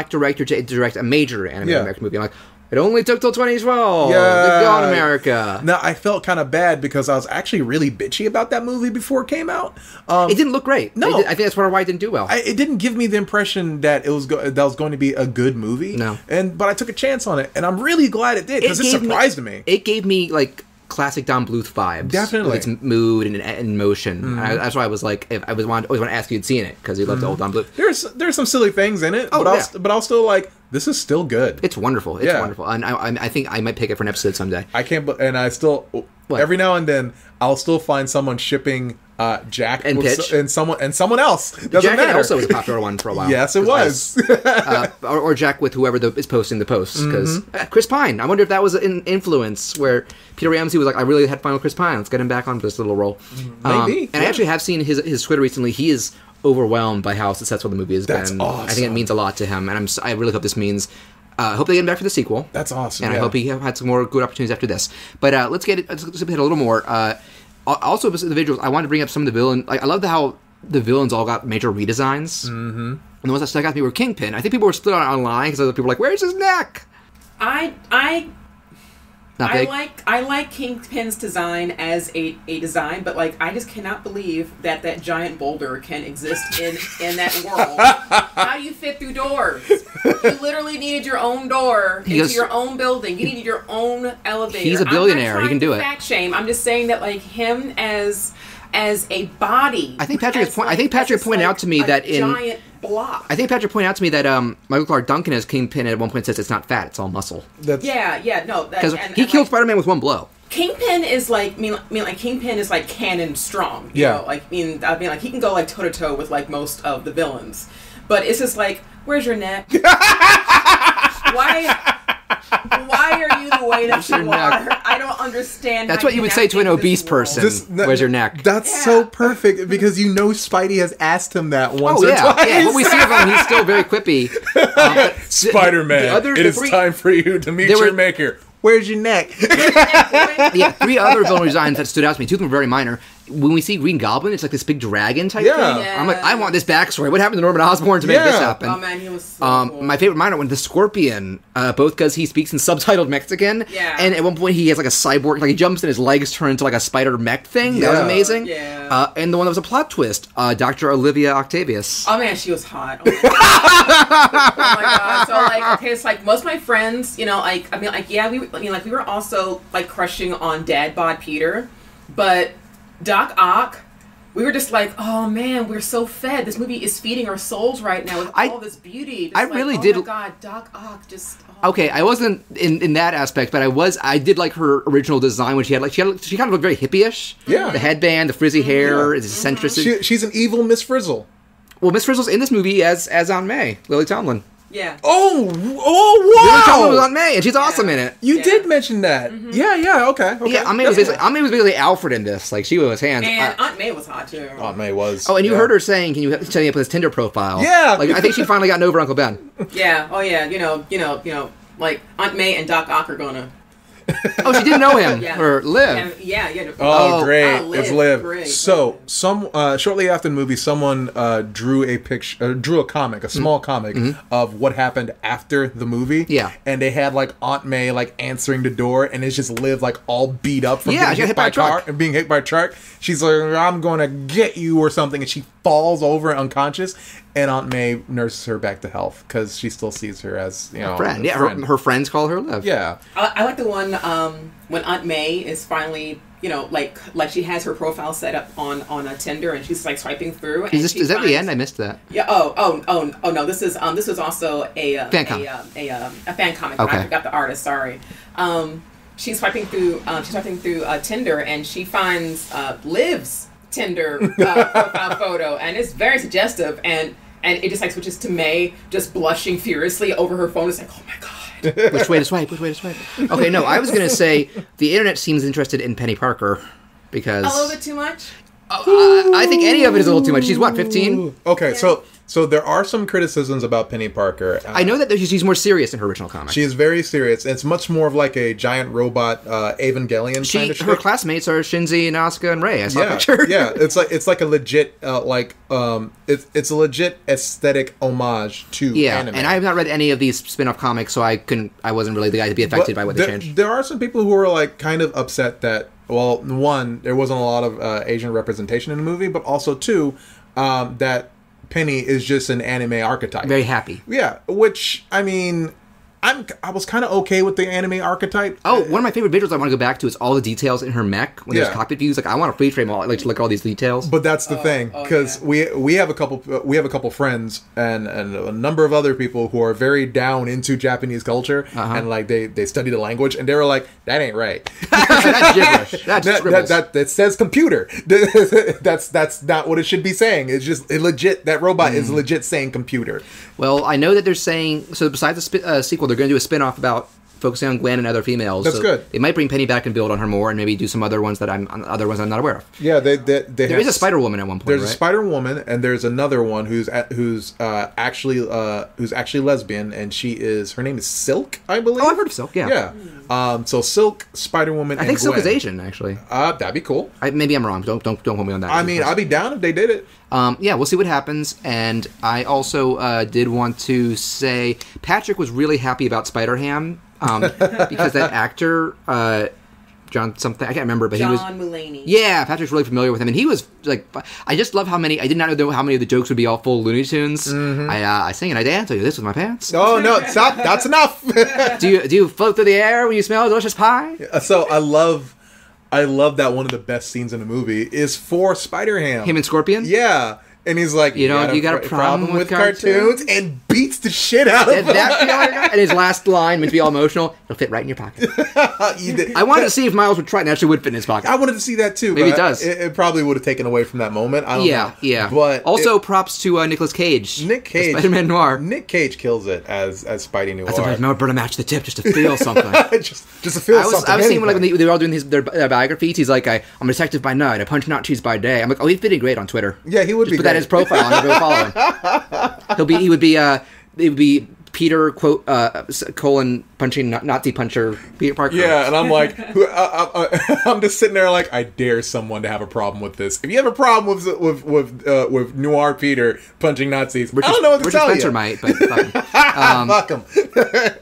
director to direct a major animated American movie. I'm like, it only took till 2012 to Yeah. go on America. Now, I felt kind of bad because I was actually really bitchy about that movie before it came out. It didn't look great. No. I think that's why it didn't do well. It didn't give me the impression that it was that was going to be a good movie. No. But I took a chance on it, and I'm really glad it did because it surprised me. It gave me, like, classic Don Bluth vibes. Definitely. With its mood and motion. Mm-hmm. That's why I was like, always want to ask you if you'd seen it, because you loved old Don Bluth. There's some silly things in it, but I'll still like, this is still good. It's wonderful. It's wonderful. And I think I might pick it for an episode someday. I can't, and I still, every now and then, I'll still find someone shipping Jack and Pitch and someone else. Doesn't Jack matter. also was a popular one for a while. Yes, it was. Or Jack with whoever is posting the posts. Because Chris Pine. I wonder if that was an influence where Peter Ramsey was like, I really had fun with Chris Pine. Let's get him back on this little role. Maybe. And I actually have seen his Twitter recently. He is overwhelmed by how successful the movie has been. Awesome. I think it means a lot to him. And I really hope this means... I hope they get him back for the sequel. That's awesome. And I hope he had some more good opportunities after this. But let's hit a little more. Also, the visuals, I wanted to bring up some of the villains. Like, I love how the villains all got major redesigns. Mm-hmm. And the ones that stuck out to me were Kingpin. I think people were split on online because other people were like, "Where's his neck?" I like Kingpin's design as a design, but like I just cannot believe that giant boulder can exist in that world. How do you fit through doors? You literally needed your own door into your own building. You needed your own elevator. He's a billionaire. He can do it. Fat shame. I'm just saying that like him as a body. I think Patrick pointed out to me that in giant block. I think Patrick pointed out to me that Michael Clark Duncan as Kingpin at one point says it's not fat, it's all muscle. No. Because he killed Spider-Man with one blow. Kingpin is like, Kingpin is like cannon strong. You know? Like, like he can go like toe to toe with like most of the villains, but it's just like, where's your neck? Why are you the way that you are? I don't understand. That's what you would say to an obese person. Where's your neck? That's so perfect because Spidey has asked him that once or twice. Yeah, what we see of him, he's still very quippy. Spider-Man, it is time for you to meet your maker. Where's your neck? Yeah, three other villain designs that stood out to me. Two of them were very minor. When we see Green Goblin, it's like this big dragon type thing. I'm like, I want this backstory. What happened to Norman Osborn to make this happen? Oh man, he was so cool. My favorite minor one, the Scorpion, both because he speaks in subtitled Mexican, and at one point he has like a cyborg, like he jumps and his legs turn into like a spider mech thing. That was amazing. Yeah. And the one that was a plot twist, Dr. Olivia Octavius. Oh man, she was hot. Oh my god. So like, okay, it's like most of my friends, we were also like crushing on Dad Bod Peter, but Doc Ock, we were just like, oh man, we're so fed. This movie is feeding our souls right now with all this beauty. I really did. Oh my god, Doc Ock just. Okay, I wasn't in that aspect, but I did like her original design when she kind of looked very hippie-ish. Yeah. The headband, the frizzy hair, its eccentricity. She's an evil Miss Frizzle. Well, Miss Frizzle's in this movie as Aunt May, Lily Tomlin. Yeah. Oh, The only wow! trouble was Aunt May, and she's awesome in it. You did mention that. Mm-hmm. Yeah, okay. Yeah, Aunt May was basically Alfred in this. Like, she was hands. And Aunt May was hot, too. Aunt May was. Oh, and you heard her saying, "Can you set me up with his Tinder profile?" Yeah. Like, I think she'd finally gotten over Uncle Ben. Yeah. Oh, yeah. You know, like, Aunt May and Doc Ock are gonna... Oh, she didn't know him or Liv. Yeah. Oh, great! Liv. It's Liv. Great. So, shortly after the movie, someone drew a comic, a small comic of what happened after the movie. Yeah, and they had like Aunt May like answering the door, and it's just Liv like all beat up from getting hit by a car and being hit by a truck. She's like, "I'm gonna get you" or something, and she falls over unconscious. And Aunt May nurses her back to health because she still sees her as, you know, a friend. Yeah, friend. Her friends call her Liv. Yeah. I like the one when Aunt May is finally, you know, like she has her profile set up on a Tinder and she's like swiping through. And is that the end? I missed that. Yeah. Oh no. This is also a fan comic. A fan comic. Okay. I forgot the artist. Sorry. She's swiping through Tinder and she finds Liv's Tinder profile photo, and it's very suggestive, and it just like switches to May just blushing furiously over her phone. It's like, oh my god. Which way to swipe? Okay, no, I was going to say the internet seems interested in Penny Parker because... A little bit too much? I think any of it is a little too much. She's what, 15? Okay, yeah. So there are some criticisms about Penny Parker. I know that she's more serious in her original comic. She is very serious. It's much more of like a giant robot Evangelion kind of shit. Her classmates are Shinji and Asuka and Rei. I saw a picture. Yeah, it's like a legit it's a legit aesthetic homage to anime. And I have not read any of these spin-off comics, so I wasn't really the guy to be affected by what they changed. There are some people who are like kind of upset that, well, one, there wasn't a lot of Asian representation in the movie, but also two, that Penny is just an anime archetype. Very happy. Yeah, which, I mean, I was kind of okay with the anime archetype. Oh, one of my favorite visuals I want to go back to is all the details in her mech when there's cockpit views. Like, I want to free frame all, like, to look at all these details. But that's the thing, because we have a couple friends and a number of other people who are very down into Japanese culture, and like they study the language, and they were like, that ain't right. That's gibberish. That says computer. That's not what it should be saying. It's just legit. That robot is legit saying computer. Well, I know that they're saying, so besides the sequel, they're going to do a spin-off about focusing on Gwen and other females. That's good. They might bring Penny back and build on her more, and maybe do some other ones that I'm not aware of. Yeah, there is a Spider-Woman at one point. There's right? a Spider-Woman, and there's another one who's actually lesbian, and her name is Silk, I believe. Oh, I've heard of Silk. Yeah. Yeah. So Silk, Spider-Woman, I think Gwen. Silk is Asian, actually. That'd be cool. Maybe I'm wrong. Don't quote me on that. I mean, I'd be down if they did it. Yeah, we'll see what happens. And I also did want to say Patrick was really happy about Spider-Ham because that actor, John something, I can't remember, but John he was... Mulaney. Yeah, Patrick's really familiar with him. And he was like... I just love how many... I did not know how many of the jokes would be all full Looney Tunes. Mm-hmm. I sing and I dance. I do this with my pants. Oh, no, stop. That's enough. Do you float through the air when you smell a delicious pie? So I love that one of the best scenes in the movie is for Spider-Ham. Him and Scorpion? Yeah. And he's like, you got a problem with cartoons? And beats the shit out of him. And his last line, meant to be all emotional, it'll fit right in your pocket. I wanted to see if Miles Triton actually would fit in his pocket. I wanted to see that too. Maybe it does. It probably would have taken away from that moment. I don't know. Yeah. But also, props to Nicolas Cage. Nick Cage. Spider-Man Noir. Nick Cage kills it as Spidey Noir. I sometimes remember to match the tip just to feel something. just to feel something. I was seeing when they were all doing their biographies. He's like, I'm a detective by night. I punch Nazis by day. I'm like, oh, he's fitting great on Twitter. Yeah, he would just be. Put that in his profile and everyone following. He would be Peter colon punching Nazi puncher Peter Parker. Yeah, and I'm like, I'm just sitting there like, I dare someone to have a problem with this. If you have a problem with Noir Peter punching Nazis, I don't know what to tell Spencer you. Might, but fuck him. Fuck him.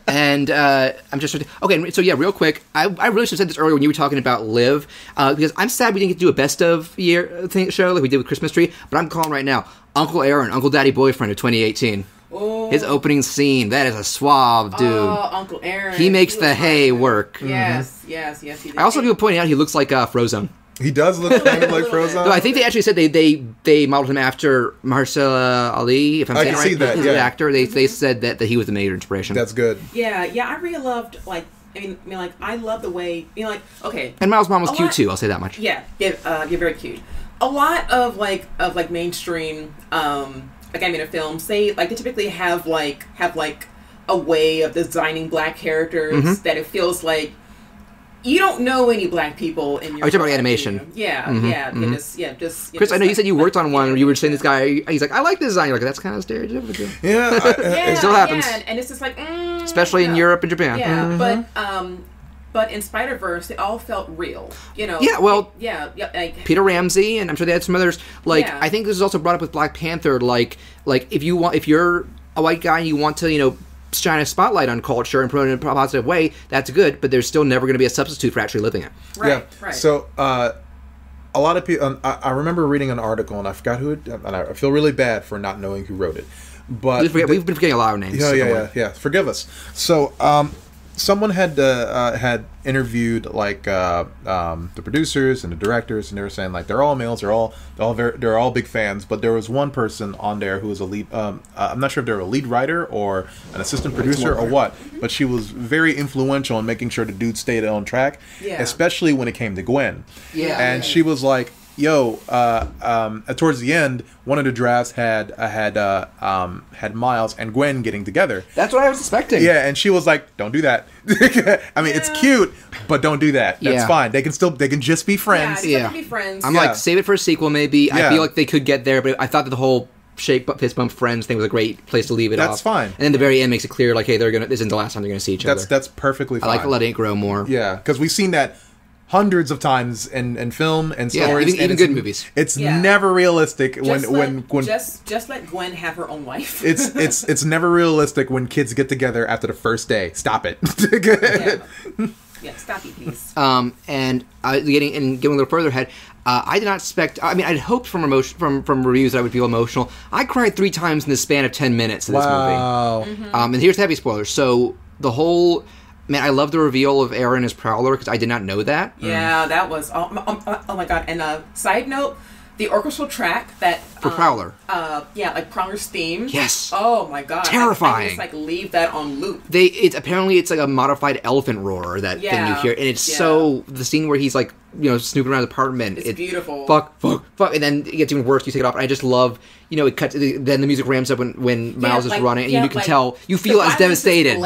And I'm just okay. So yeah, real quick, I really should have said this earlier when you were talking about Liv, because I'm sad we didn't get to do a best of year show like we did with Christmas Tree. But I'm calling right now, Uncle Aaron, Uncle Daddy Boyfriend of 2018. Oh. His opening scene, that is a suave dude. Oh, Uncle Aaron. He makes the hay work. Yes, he did. I also people pointing out he looks like Frozone. He does look kind of like Frozone. No, I think they actually said they modeled him after Mahershala Ali, if I'm saying it right. I can see that, He's yeah. the actor. They said that he was the major inspiration. That's good. Yeah, I really loved, like, I love the way, okay. And Miles' mom was cute too, I'll say that much. Yeah, you're very cute. A lot of mainstream animated films, they typically have a way of designing black characters that it feels like you don't know any black people in your. Are you talking about animation? Just. Chris, I know you said you worked on one where you were saying this guy. He's like, I like the design. You're like, that's kind of stereotypical. Yeah, it still happens. Yeah, and it's just like, especially in Europe and Japan. Yeah, but in Spider-Verse, it all felt real. Yeah, well, like Peter Ramsey, and I'm sure they had some others. Yeah. I think this is also brought up with Black Panther. Like if you're a white guy and you want to, shine a spotlight on culture and promote it in a positive way, that's good, but there's still never going to be a substitute for actually living it. Right. So, a lot of people, I remember reading an article, and I forgot who and I feel really bad for not knowing who wrote it. But we've been forgetting a lot of names. Yeah. Forgive us. So, someone had interviewed the producers and the directors, and they were saying they're all males, they're all big fans, but there was one person on there who was a lead. I'm not sure if they were a lead writer or an assistant producer or what, but she was very influential in making sure the dude stayed on track, especially when it came to Gwen. Yeah, and she was like, "Yo," towards the end, one of the drafts had Miles and Gwen getting together. That's what I was expecting. Yeah, and she was like, "Don't do that." I mean, it's cute, but don't do that. That's fine. They can just be friends. Yeah, be friends. I'm like, save it for a sequel, maybe. I feel like they could get there, but I thought that the whole fist bump friends thing was a great place to leave it off. That's fine. And then the very end makes it clear, like, hey, this isn't the last time they're going to see each other. That's perfectly fine. I like letting it grow more. Yeah, because we've seen that hundreds of times in film and stories. Even good movies. It's never realistic just when just let Gwen have her own life. it's never realistic when kids get together after the first day. Stop it. Yeah, stop it, please. And getting a little further ahead, I did not expect. I mean, I'd hoped from reviews that I would feel emotional. I cried 3 times in the span of 10 minutes of this movie. Wow. And here's the heavy spoilers. So the whole. Man, I love the reveal of Aaron as Prowler because I did not know that. Yeah, that was oh my god. And side note, the orchestral track that for Prowler. Like Prowler's theme. Yes. Oh my god. Terrifying. I just leave that on loop. Apparently it's like a modified elephant roar that thing you hear, and it's so the scene where he's like snooping around his apartment. It's beautiful. Fuck, and then it gets even worse. You take it off, and I just love. It cuts. Then the music ramps up when Miles is running, and you can tell you feel as devastated.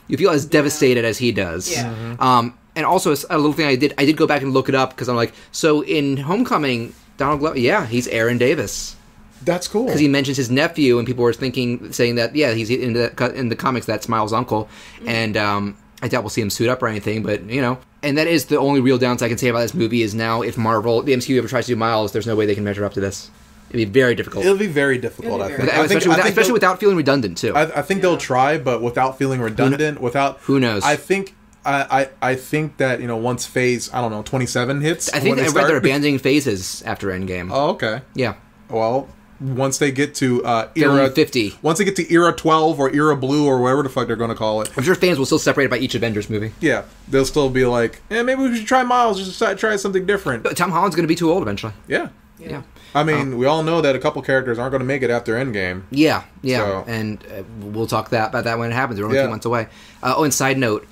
You feel as devastated as he does. Yeah. And also a little thing I did go back and look it up because I'm like, so in Homecoming, Donald Glover, he's Aaron Davis. That's cool because he mentions his nephew, and people were saying that he's in the comics that's Miles' uncle, and I doubt we'll see him suit up or anything, but and that is the only real downside I can say about this movie is now if the MCU ever tries to do Miles, there's no way they can measure up to this. It'd be very difficult. It'll be very difficult, I think. Especially without feeling redundant, too. I think they'll try, but without feeling redundant, Who knows? I think that, once phase, 27 hits... I think I read they're abandoning phases after Endgame. Oh, okay. Yeah. Well, once they get to Era... 50. Once they get to Era 12 or Era Blue or whatever the fuck they're going to call it. I'm sure fans will still separate it by each Avengers movie. Yeah. They'll still be like, maybe we should try Miles, just try something different. But Tom Holland's going to be too old eventually. Yeah. Yeah. I mean, we all know that a couple characters aren't going to make it after Endgame. Yeah. So. And we'll talk about that when it happens. We're only 2 months away. And side note,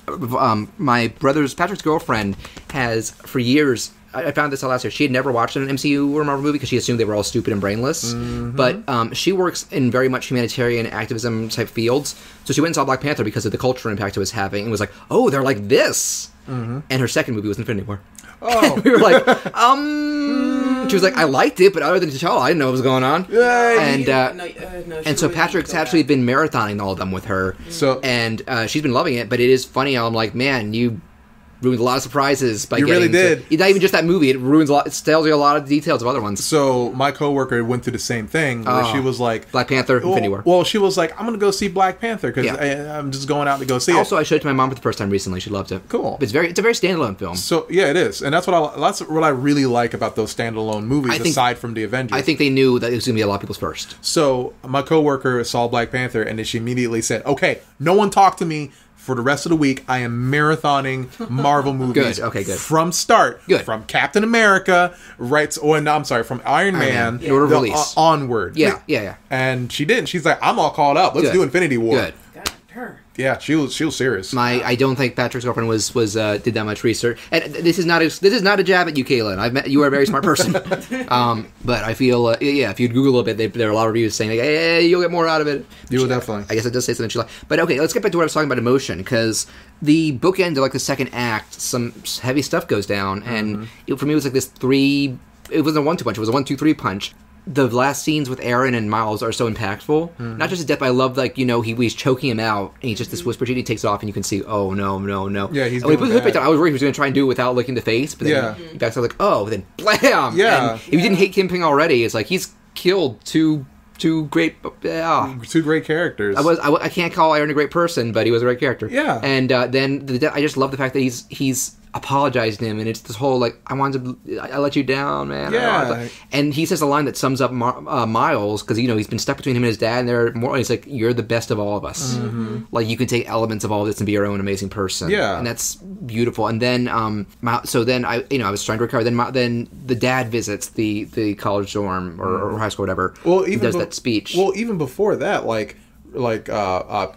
my Patrick's girlfriend has, for years, I found this out last year, she had never watched an MCU or Marvel movie because she assumed they were all stupid and brainless. Mm-hmm. But she works in very much humanitarian activism type fields. So she went and saw Black Panther because of the cultural impact it was having and was like, oh, they're like this. Mm-hmm. And her second movie was Infinity War. Oh. We were like, She was like, I liked it, but other than T'Challa, I didn't know what was going on. And so Patrick's actually been marathoning all of them with her. So, and she's been loving it, but it is funny how I'm like, man, you ruined a lot of surprises by you getting really did. Not even just that movie, it ruins a lot, it tells you a lot of details of other ones. So my coworker went through the same thing where she was like, Black Panther, Infinity War. Well, she was like, I'm going to go see Black Panther because I'm just going out to go see it. Also, I showed it to my mom for the first time recently. She loved it. Cool. It's a very standalone film. So yeah, it is, and that's what I really like about those standalone movies. Aside from the Avengers, I think they knew that it was going to be a lot of people's first. So my coworker saw Black Panther, and then she immediately said, "Okay, no one talk to me." For the rest of the week, I am marathoning Marvel movies. Good. Okay, good. From start. Good. From Captain America, from Iron Man. In order of release. Onward. Yeah. And she didn't. She's like, I'm all caught up. Let's do Infinity War. Good. Got her. Yeah, she was serious. I don't think Patrick's girlfriend was did that much research. And this is not a jab at you, Kaylin. You are a very smart person. But I feel if you Google a bit, there are a lot of reviews saying like, hey, you'll get more out of it. You will definitely. I guess it does say something she liked. But okay, let's get back to what I was talking about emotion, because the bookend of like the second act, some heavy stuff goes down, and for me it was like this three. It wasn't a 1-2 punch. It was a 1-2-3 punch. The last scenes with Aaron and Miles are so impactful. Not just his death, but I love, like, he's choking him out, and he's just this whisper, and he takes it off, and you can see, oh, no. Yeah, he's and when he put the hood back down, I was worried he was going to try and do it without looking the face, but then he backs up like, oh, then blam! Yeah. And if you didn't hate Kim Ping already, it's like, he's killed two great... Two great characters. I can't call Aaron a great person, but he was a great character. Yeah. And then I just love the fact that he's apologized to him, and it's this whole like, I let you down, man. Yeah. And he says a line that sums up Miles, because he's been stuck between him and his dad, and they're more. He's like, you're the best of all of us. Like, you can take elements of all of this and be your own amazing person. Yeah. And that's beautiful. And then so then I was trying to recover. Then the dad visits the college dorm or high school, whatever. Well, even does that speech. Well, even before that, like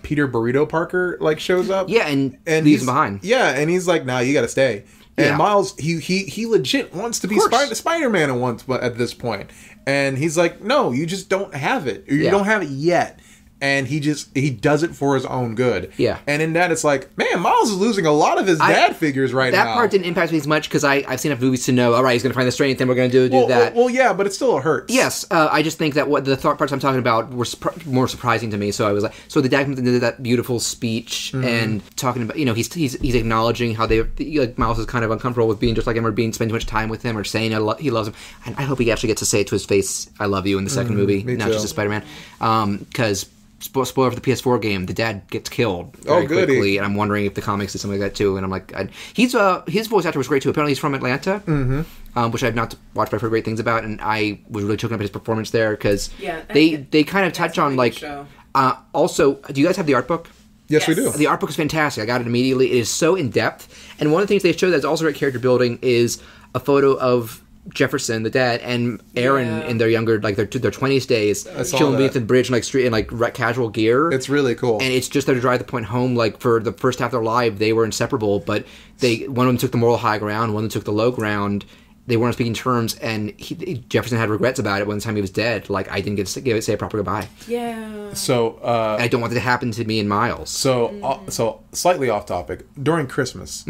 Peter Burrito Parker shows up, and leaves him behind. Yeah, and he's like, "Nah, you got to stay." And Miles, he legit wants to be Spider-Man at this point, and he's like, "No, you just don't have it. You don't have it yet." And he does it for his own good. Yeah. And in that, it's like, man, Miles is losing a lot of his dad figures now. That part didn't impact me as much because I've seen enough movies to know, all right, he's going to find the strange thing, we're going to do that. Well, yeah, but it still hurts. Yes, I just think that what the thought parts I'm talking about were more surprising to me. So I was like, so the dad comes into that beautiful speech and talking about, he's acknowledging how Miles is kind of uncomfortable with being just like him or spending too much time with him or saying he loves him. And I hope he actually gets to say it to his face, I love you, in the second movie, not just a Spider-Man. Because... spoiler for the PS4 game, the dad gets killed very quickly, and I'm wondering if the comics did something like that too. And I'm like, his voice actor was great too. Apparently, he's from Atlanta, which I've not watched, but I've heard great things about. And I was really taken up his performance there because they kind of touch on like. Also, do you guys have the art book? Yes, we do. The art book is fantastic. I got it immediately. It is so in depth, and one of the things they show that's also great character building is a photo of Jefferson, the dad, and Aaron in their younger, like their 20s days, chilling beneath the bridge in like street in like casual gear. It's really cool, and it's just there to drive the point home. Like for the first half of their life, they were inseparable, but one of them took the moral high ground, one of them took the low ground. They weren't on speaking terms, and Jefferson had regrets about it when the time he was dead. Like, I didn't get to say a proper goodbye. Yeah. So and I don't want it to happen to me and Miles. So slightly off topic. During Christmas,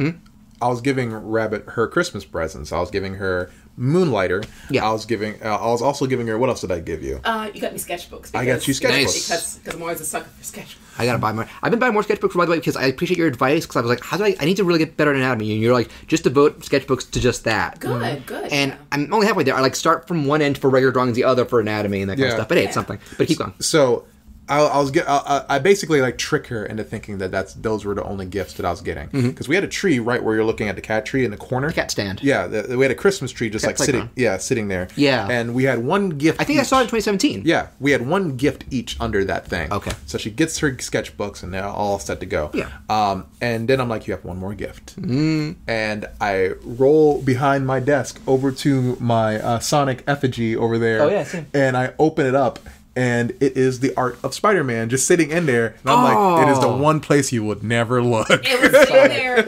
I was giving Rabbit her Christmas presents. I was giving her Moonlighter. Yeah. I was also giving her, what else did I give you? You got me sketchbooks. I got you sketchbooks. Because I'm always a sucker for sketchbooks. I gotta buy more. I've been buying more sketchbooks, by the way, because I appreciate your advice, because I was like, how do I need to really get better at anatomy, and you're like, just devote sketchbooks to just that. Good. And I'm only halfway there. I start from one end for regular drawings, the other for anatomy and that kind of stuff. But hey, it's something. But keep going. So I basically trick her into thinking that those were the only gifts that I was getting, because we had a tree right where you're looking at the cat tree in the corner, the cat stand. Yeah, we had a Christmas tree just sitting there. Yeah, and we had one gift. I think I saw it in 2017. Yeah, we had one gift each under that thing. Okay, so she gets her sketchbooks and they're all set to go. Yeah, and then I'm like, you have one more gift, and I roll behind my desk over to my Sonic effigy over there. Oh yeah, same. And I open it up. And it is the art of Spider-Man just sitting in there. And I'm like, it is the one place you would never look. It was sitting there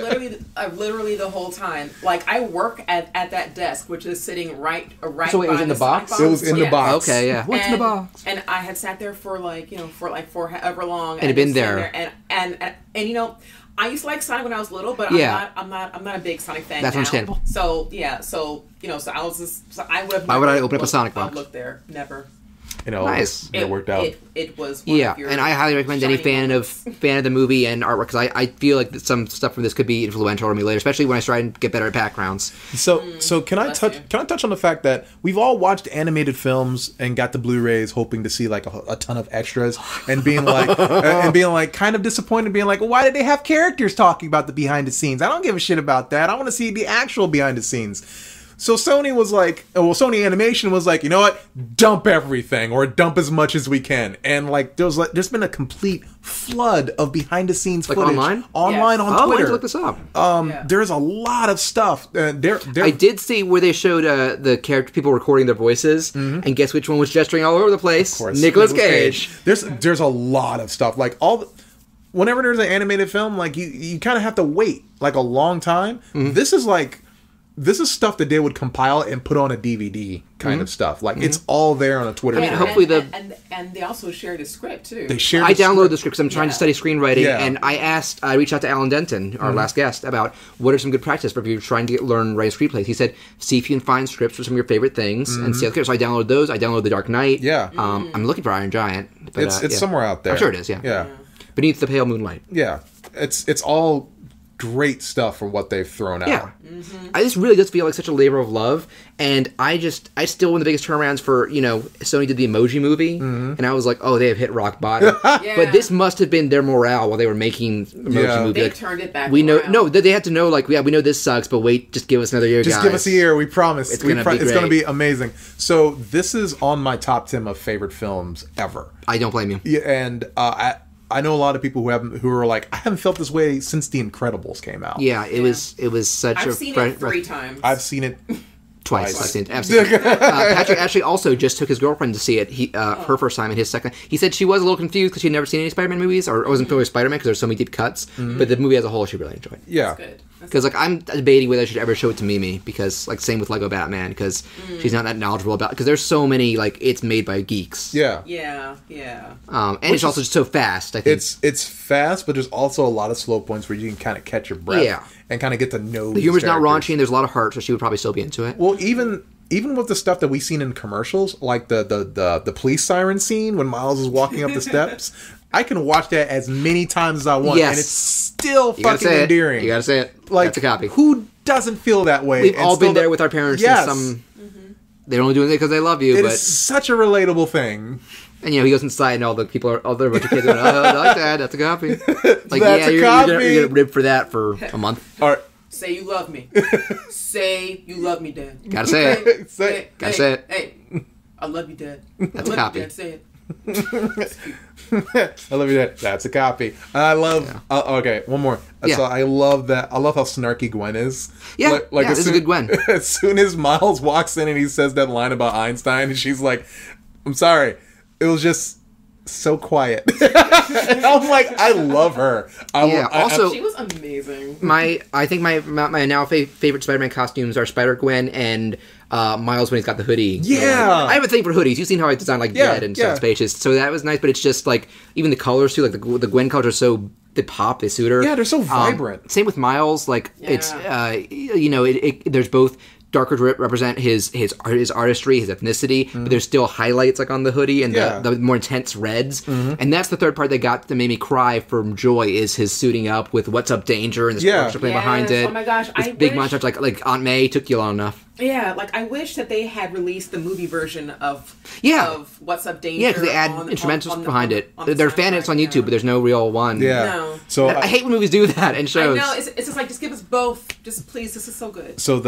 literally the whole time. Like, I work at that desk, which is sitting right So it was in the box? It was in the box. Okay, yeah. What's in the box? And I had sat there for for however long. And had been there. And I used to like Sonic when I was little, but I'm not a big Sonic fan. That's now. understandable. So I was just I would have. Why would I open up a Sonic box? I'd look there, never. Nice. It worked out. It was. And I highly recommend any fan of the movie and artwork, because I feel like some stuff from this could be influential to me later, especially when I try and get better at backgrounds. So can I touch on the fact that we've all watched animated films and got the Blu-rays hoping to see like a ton of extras and being like kind of disappointed, being like, well, why did they have characters talking about the behind the scenes? I don't give a shit about that. I want to see the actual behind the scenes. So Sony Animation was like, you know what? Dump everything, or dump as much as we can. And there's been a complete flood of behind the scenes footage online on Twitter. I need to look this up. There's a lot of stuff. I did see where they showed the character people recording their voices, and guess which one was gesturing all over the place? Nicolas Cage. There's a lot of stuff. Like whenever there's an animated film, like you kind of have to wait like a long time. This is stuff that they would compile and put on a DVD kind of stuff. Like it's all there on a Twitter. Yeah, hopefully and they also shared a script too. They shared. I downloaded the script because I'm trying to study screenwriting, Yeah. and I reached out to Alan Denton, our last guest, about what are some good practice for if you're trying to learn writing screenplays. He said, see if you can find scripts for some of your favorite things and see how good. So I downloaded those. I downloaded The Dark Knight. Yeah. I'm looking for Iron Giant. But, It's somewhere out there. I'm sure it is. Yeah. Yeah. Beneath the Pale Moonlight. Yeah. It's all great stuff from what they've thrown out. Yeah. I just really does feel like such a labor of love, and I still one of the biggest turnarounds for, Sony did the Emoji Movie, and I was like, oh, they have hit rock bottom. But this must have been their morale while they were making Emoji Movie. They like, turned it back we know, around. no, they had to know, like, we know this sucks, but wait, just give us another year, Just guys. give us a year. We promise. It's going to be amazing. So this is on my top 10 of favorite films ever. I don't blame you. Yeah, and I know a lot of people who are like, I haven't felt this way since The Incredibles came out. Yeah, it was such I've a... seen it 3 times. I've seen it Twice. I've seen it. Patrick actually also just took his girlfriend to see it. Her first time and his second. He said she was a little confused because she'd never seen any Spider-Man movies or wasn't familiar with Spider-Man because there's so many deep cuts. But the movie as a whole, she really enjoyed. Yeah. That's good. Because I'm debating whether I should ever show it to Mimi because same with Lego Batman because she's not that knowledgeable about because there's so many it's made by geeks. Yeah. Yeah. And it's also just so fast. I think it's fast, but there's also a lot of slow points where you can kind of catch your breath. Yeah. And kind of get to know the humor's not raunchy and there's a lot of heart, so she would probably still be into it. Well, even with the stuff that we've seen in commercials, like the police siren scene when Miles is walking up the steps, I can watch that as many times as I want, and it's still fucking endearing. You gotta say it. Like, that's a copy. Who doesn't feel that way? We've all been there with our parents. Yes. They're only doing it because they love you. It's such a relatable thing. And he goes inside, and all the people, all the bunch of kids, are going, "Oh, I like that. That's a copy." Like, That's a you're copy. gonna rib for that for a month. All right. Say you love me. Say you love me, Dad. Gotta say it. Gotta say it. Hey, I love you, Dad. That's a copy. Dad, say it. I love you, Dad. That's a copy. I love. Okay, one more. Yeah. So I love that. I love how snarky Gwen is. Yeah, this is a good Gwen. As soon as Miles walks in and he says that line about Einstein, and she's like, "I'm sorry, it was just so quiet." And I'm like, I love her. Also, she was amazing. I think my now favorite Spider-Man costumes are Spider-Gwen and Miles when he's got the hoodie. Yeah. I have a thing for hoodies. You've seen how I design red and stuff spacious. So that was nice, but it's just even the colors too. Like the Gwen colors are so they pop, they suit her. Yeah, they're so vibrant. Same with Miles. It's there's both. Darker to represent his artistry, his ethnicity, but there's still highlights on the hoodie and the more intense reds. And that's the third part that made me cry from joy is his suiting up with "What's Up, Danger" and the orchestra playing behind it. Oh my gosh, this big montage like Aunt May took you long enough. Yeah, I wish that they had released the movie version of What's Up, Danger. Yeah, because they add instrumentals behind it. They're fan edits on YouTube, but there's no real one. Yeah. No. So I hate when movies do that and shows. I know. It's just just give us both. Just please, this is so good. So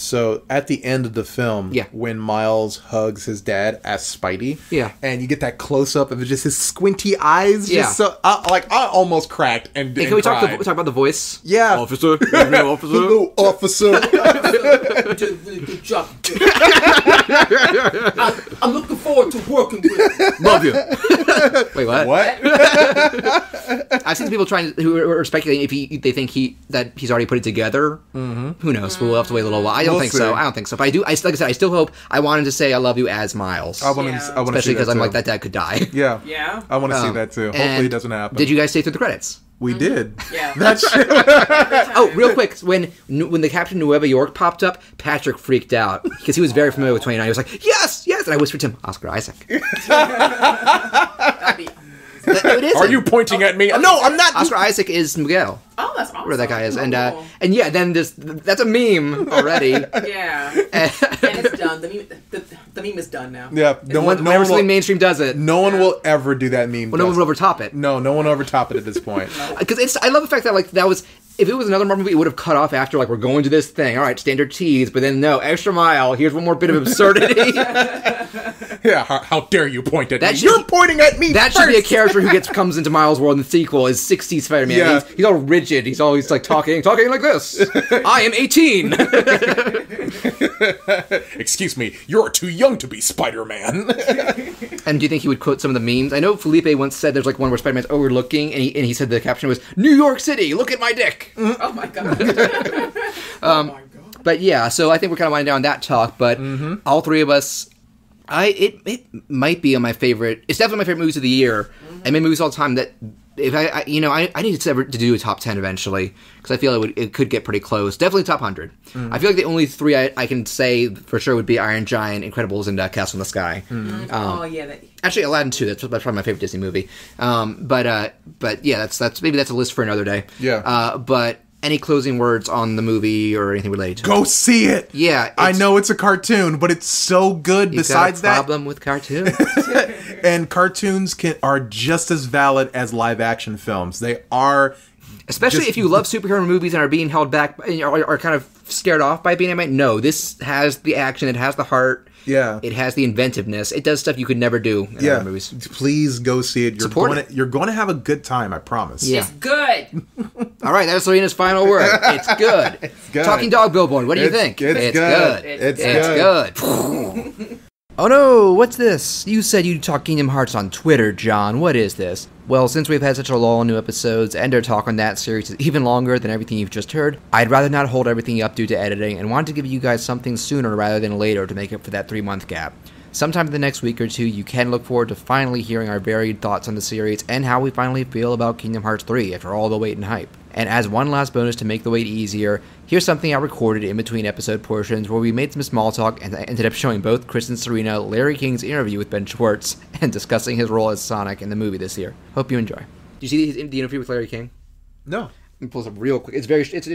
so at the end of the film, when Miles hugs his dad as Spidey, and you get that close up of just his squinty eyes, just so I almost cracked and Hey, can we talk about the voice? Yeah, officer, officer, hello, officer. You did a really good job. I'm looking forward to working with you. Love you. Wait, what? What? I've seen people who are speculating if they think that he's already put it together. Mm-hmm. Who knows? We'll have to wait a little while. I don't think so. But I do. Like I said, I still hope. I want him to say "I love you" as Miles. I want to especially because I'm like that dad could die. Yeah, yeah. I want to see that too. Hopefully, it doesn't happen. Did you guys stay through the credits? We did. Yeah. That's real quick. When the Captain Nueva York popped up, Patrick freaked out because he was very familiar with 29. He was like, "Yes, yes," and I whispered to him, "Oscar Isaac." That'd be It is. Are you pointing at me? No, I'm not. Oscar Isaac is Miguel. Oh, that's awesome. Where that guy is, Cool. and yeah, then that's a meme already. Yeah, and it's done. The meme is done now. Yeah, no one mainstream does it. No one will ever do that meme. Well, no one will overtop it. No one will overtop it at this point. Because I love the fact that that was if it was another Marvel movie, it would have cut off after, like, we're going to this thing. All right, standard tease, but then no, extra mile. Here's one more bit of absurdity. Yeah, how dare you point at me? Should, You're pointing at me That first. should be a character who comes into Miles' world in the sequel, is 60s Spider-Man. Yeah. He's all rigid. He's always, like, talking like this. I am 18. Excuse me, you're too young to be Spider-Man. And do you think he would quote some of the memes? I know Felipe once said there's, like, one where Spider-Man's overlooking, and he said the caption was, New York City, look at my dick. Oh, my God. Oh, my God. But yeah, so I think we're kind of winding down that talk, but all three of us, it might be on my favorite. It's definitely my favorite movies of the year. I make movies all the time that if I need to do a top 10 eventually because I feel it could get pretty close. Definitely top 100. I feel like the only three I can say for sure would be Iron Giant, Incredibles, and Castle in the Sky. Actually, Aladdin 2. That's probably my favorite Disney movie. But yeah, that's maybe that's a list for another day. Yeah. But any closing words on the movie or anything related to it? Go see it. Yeah, I know it's a cartoon, but it's so good. Besides got a problem with cartoons. And cartoons are just as valid as live action films. They are, especially if you love superhero movies and are being held back, are kind of scared off by being animated. No, this has the action. It has the heart. Yeah, it has the inventiveness. It does stuff you could never do in other movies. Please go see it. You're going to have a good time. I promise. Yeah. It's good. All right, that's Serena's final word. It's good. It's good. Talking Dog Billboard. What do you think? It's good. It's good. Oh no, what's this? You said you'd talk Kingdom Hearts on Twitter, John. What is this? Well, since we've had such a lull in new episodes, and our talk on that series is even longer than everything you've just heard, I'd rather not hold everything up due to editing, and want to give you guys something sooner rather than later to make up for that 3-month gap. Sometime in the next week or two, you can look forward to finally hearing our varied thoughts on the series, and how we finally feel about Kingdom Hearts 3 after all the wait and hype. And as one last bonus to make the wait easier, here's something I recorded in between episode portions where we made some small talk and I ended up showing both Chris and Serena Larry King's interview with Ben Schwartz and discussing his role as Sonic in the movie this year. Hope you enjoy. Did you see the interview with Larry King? No. Let me pull this up real quick. It's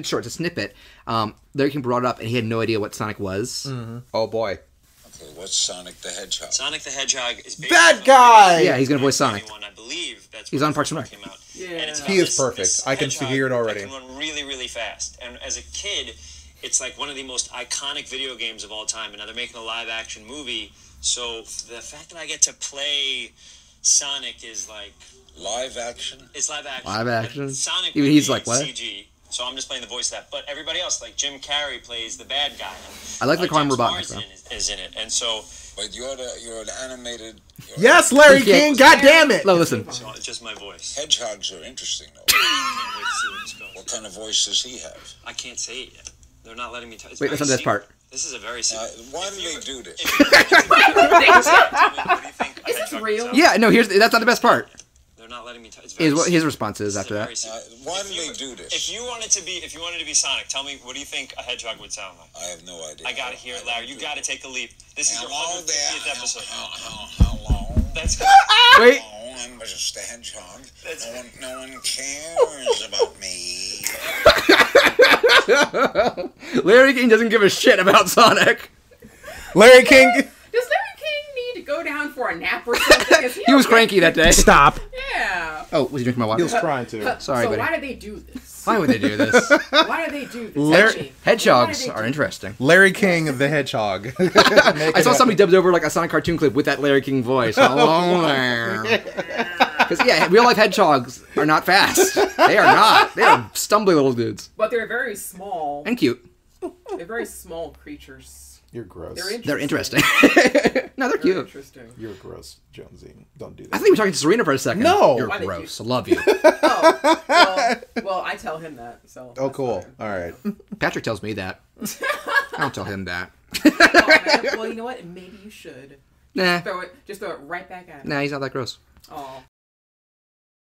short. It's a snippet. Larry King brought it up and he had no idea what Sonic was. Mm-hmm. Oh boy. Okay, what's Sonic the Hedgehog? Sonic the Hedgehog is based that guy. Yeah, he's gonna voice Sonic. I believe that's he's on Parks and Rec. Yeah, he is perfect. I can hear it already. That can run really, really fast. And as a kid, it's like one of the most iconic video games of all time. And now they're making a live-action movie, so the fact that I get to play Sonic is like live action. It's live action. Live action. Sonic. Even he's like what? CG. So I'm just playing the voice of that. But everybody else, like Jim Carrey, plays the bad guy. I like the Carmen Robotnik though. Is in it, and so. But you're an animated. Yes, Larry King. God damn it! No, listen. So it's just my voice. Hedgehogs are interesting, though. I can't wait to see where this goes. What kind of voice does he have? I can't say it yet. They're not letting me tell. Wait, that's not that part. This is a very secret. Why do they do this? Is this real? Yeah, no. That's not the best part. They're not letting me tell. His response is after that. Why do they do this? If you wanted to be Sonic, tell me what do you think a hedgehog would sound like? I have no idea. I gotta hear it, Larry. You gotta take a leap. This is your Hello 150th episode. How long? That's Wait. I'm just a hedgehog. No one cares about me. Larry King doesn't give a shit about Sonic. Larry King. Does Larry King need to go down for a nap or something? He was cranky that day. Stop. Yeah. Oh, was he drinking my water? He was crying too. Sorry, so buddy. why do they do this? Why would they do this? Why do they do this? Hedgehogs are interesting. Larry King the Hedgehog. I saw somebody dubbed over like a Sonic cartoon clip with that Larry King voice. Hello there. Because yeah, real life hedgehogs are not fast. They are not. They are stumbly little dudes. But they're very small. And cute. They're very small creatures. You're gross. They're interesting. No, they're cute. Interesting. You're gross, Jonesy. Don't do that. I think we're talking to Serena for a second. No. You're gross. I love you. Well, I tell him that. So. Oh, cool. Fine. All right. Patrick tells me that. I don't tell him that. Well, you know what? Maybe you should. Nah. Just throw it right back at him. Nah, he's not that gross. Oh.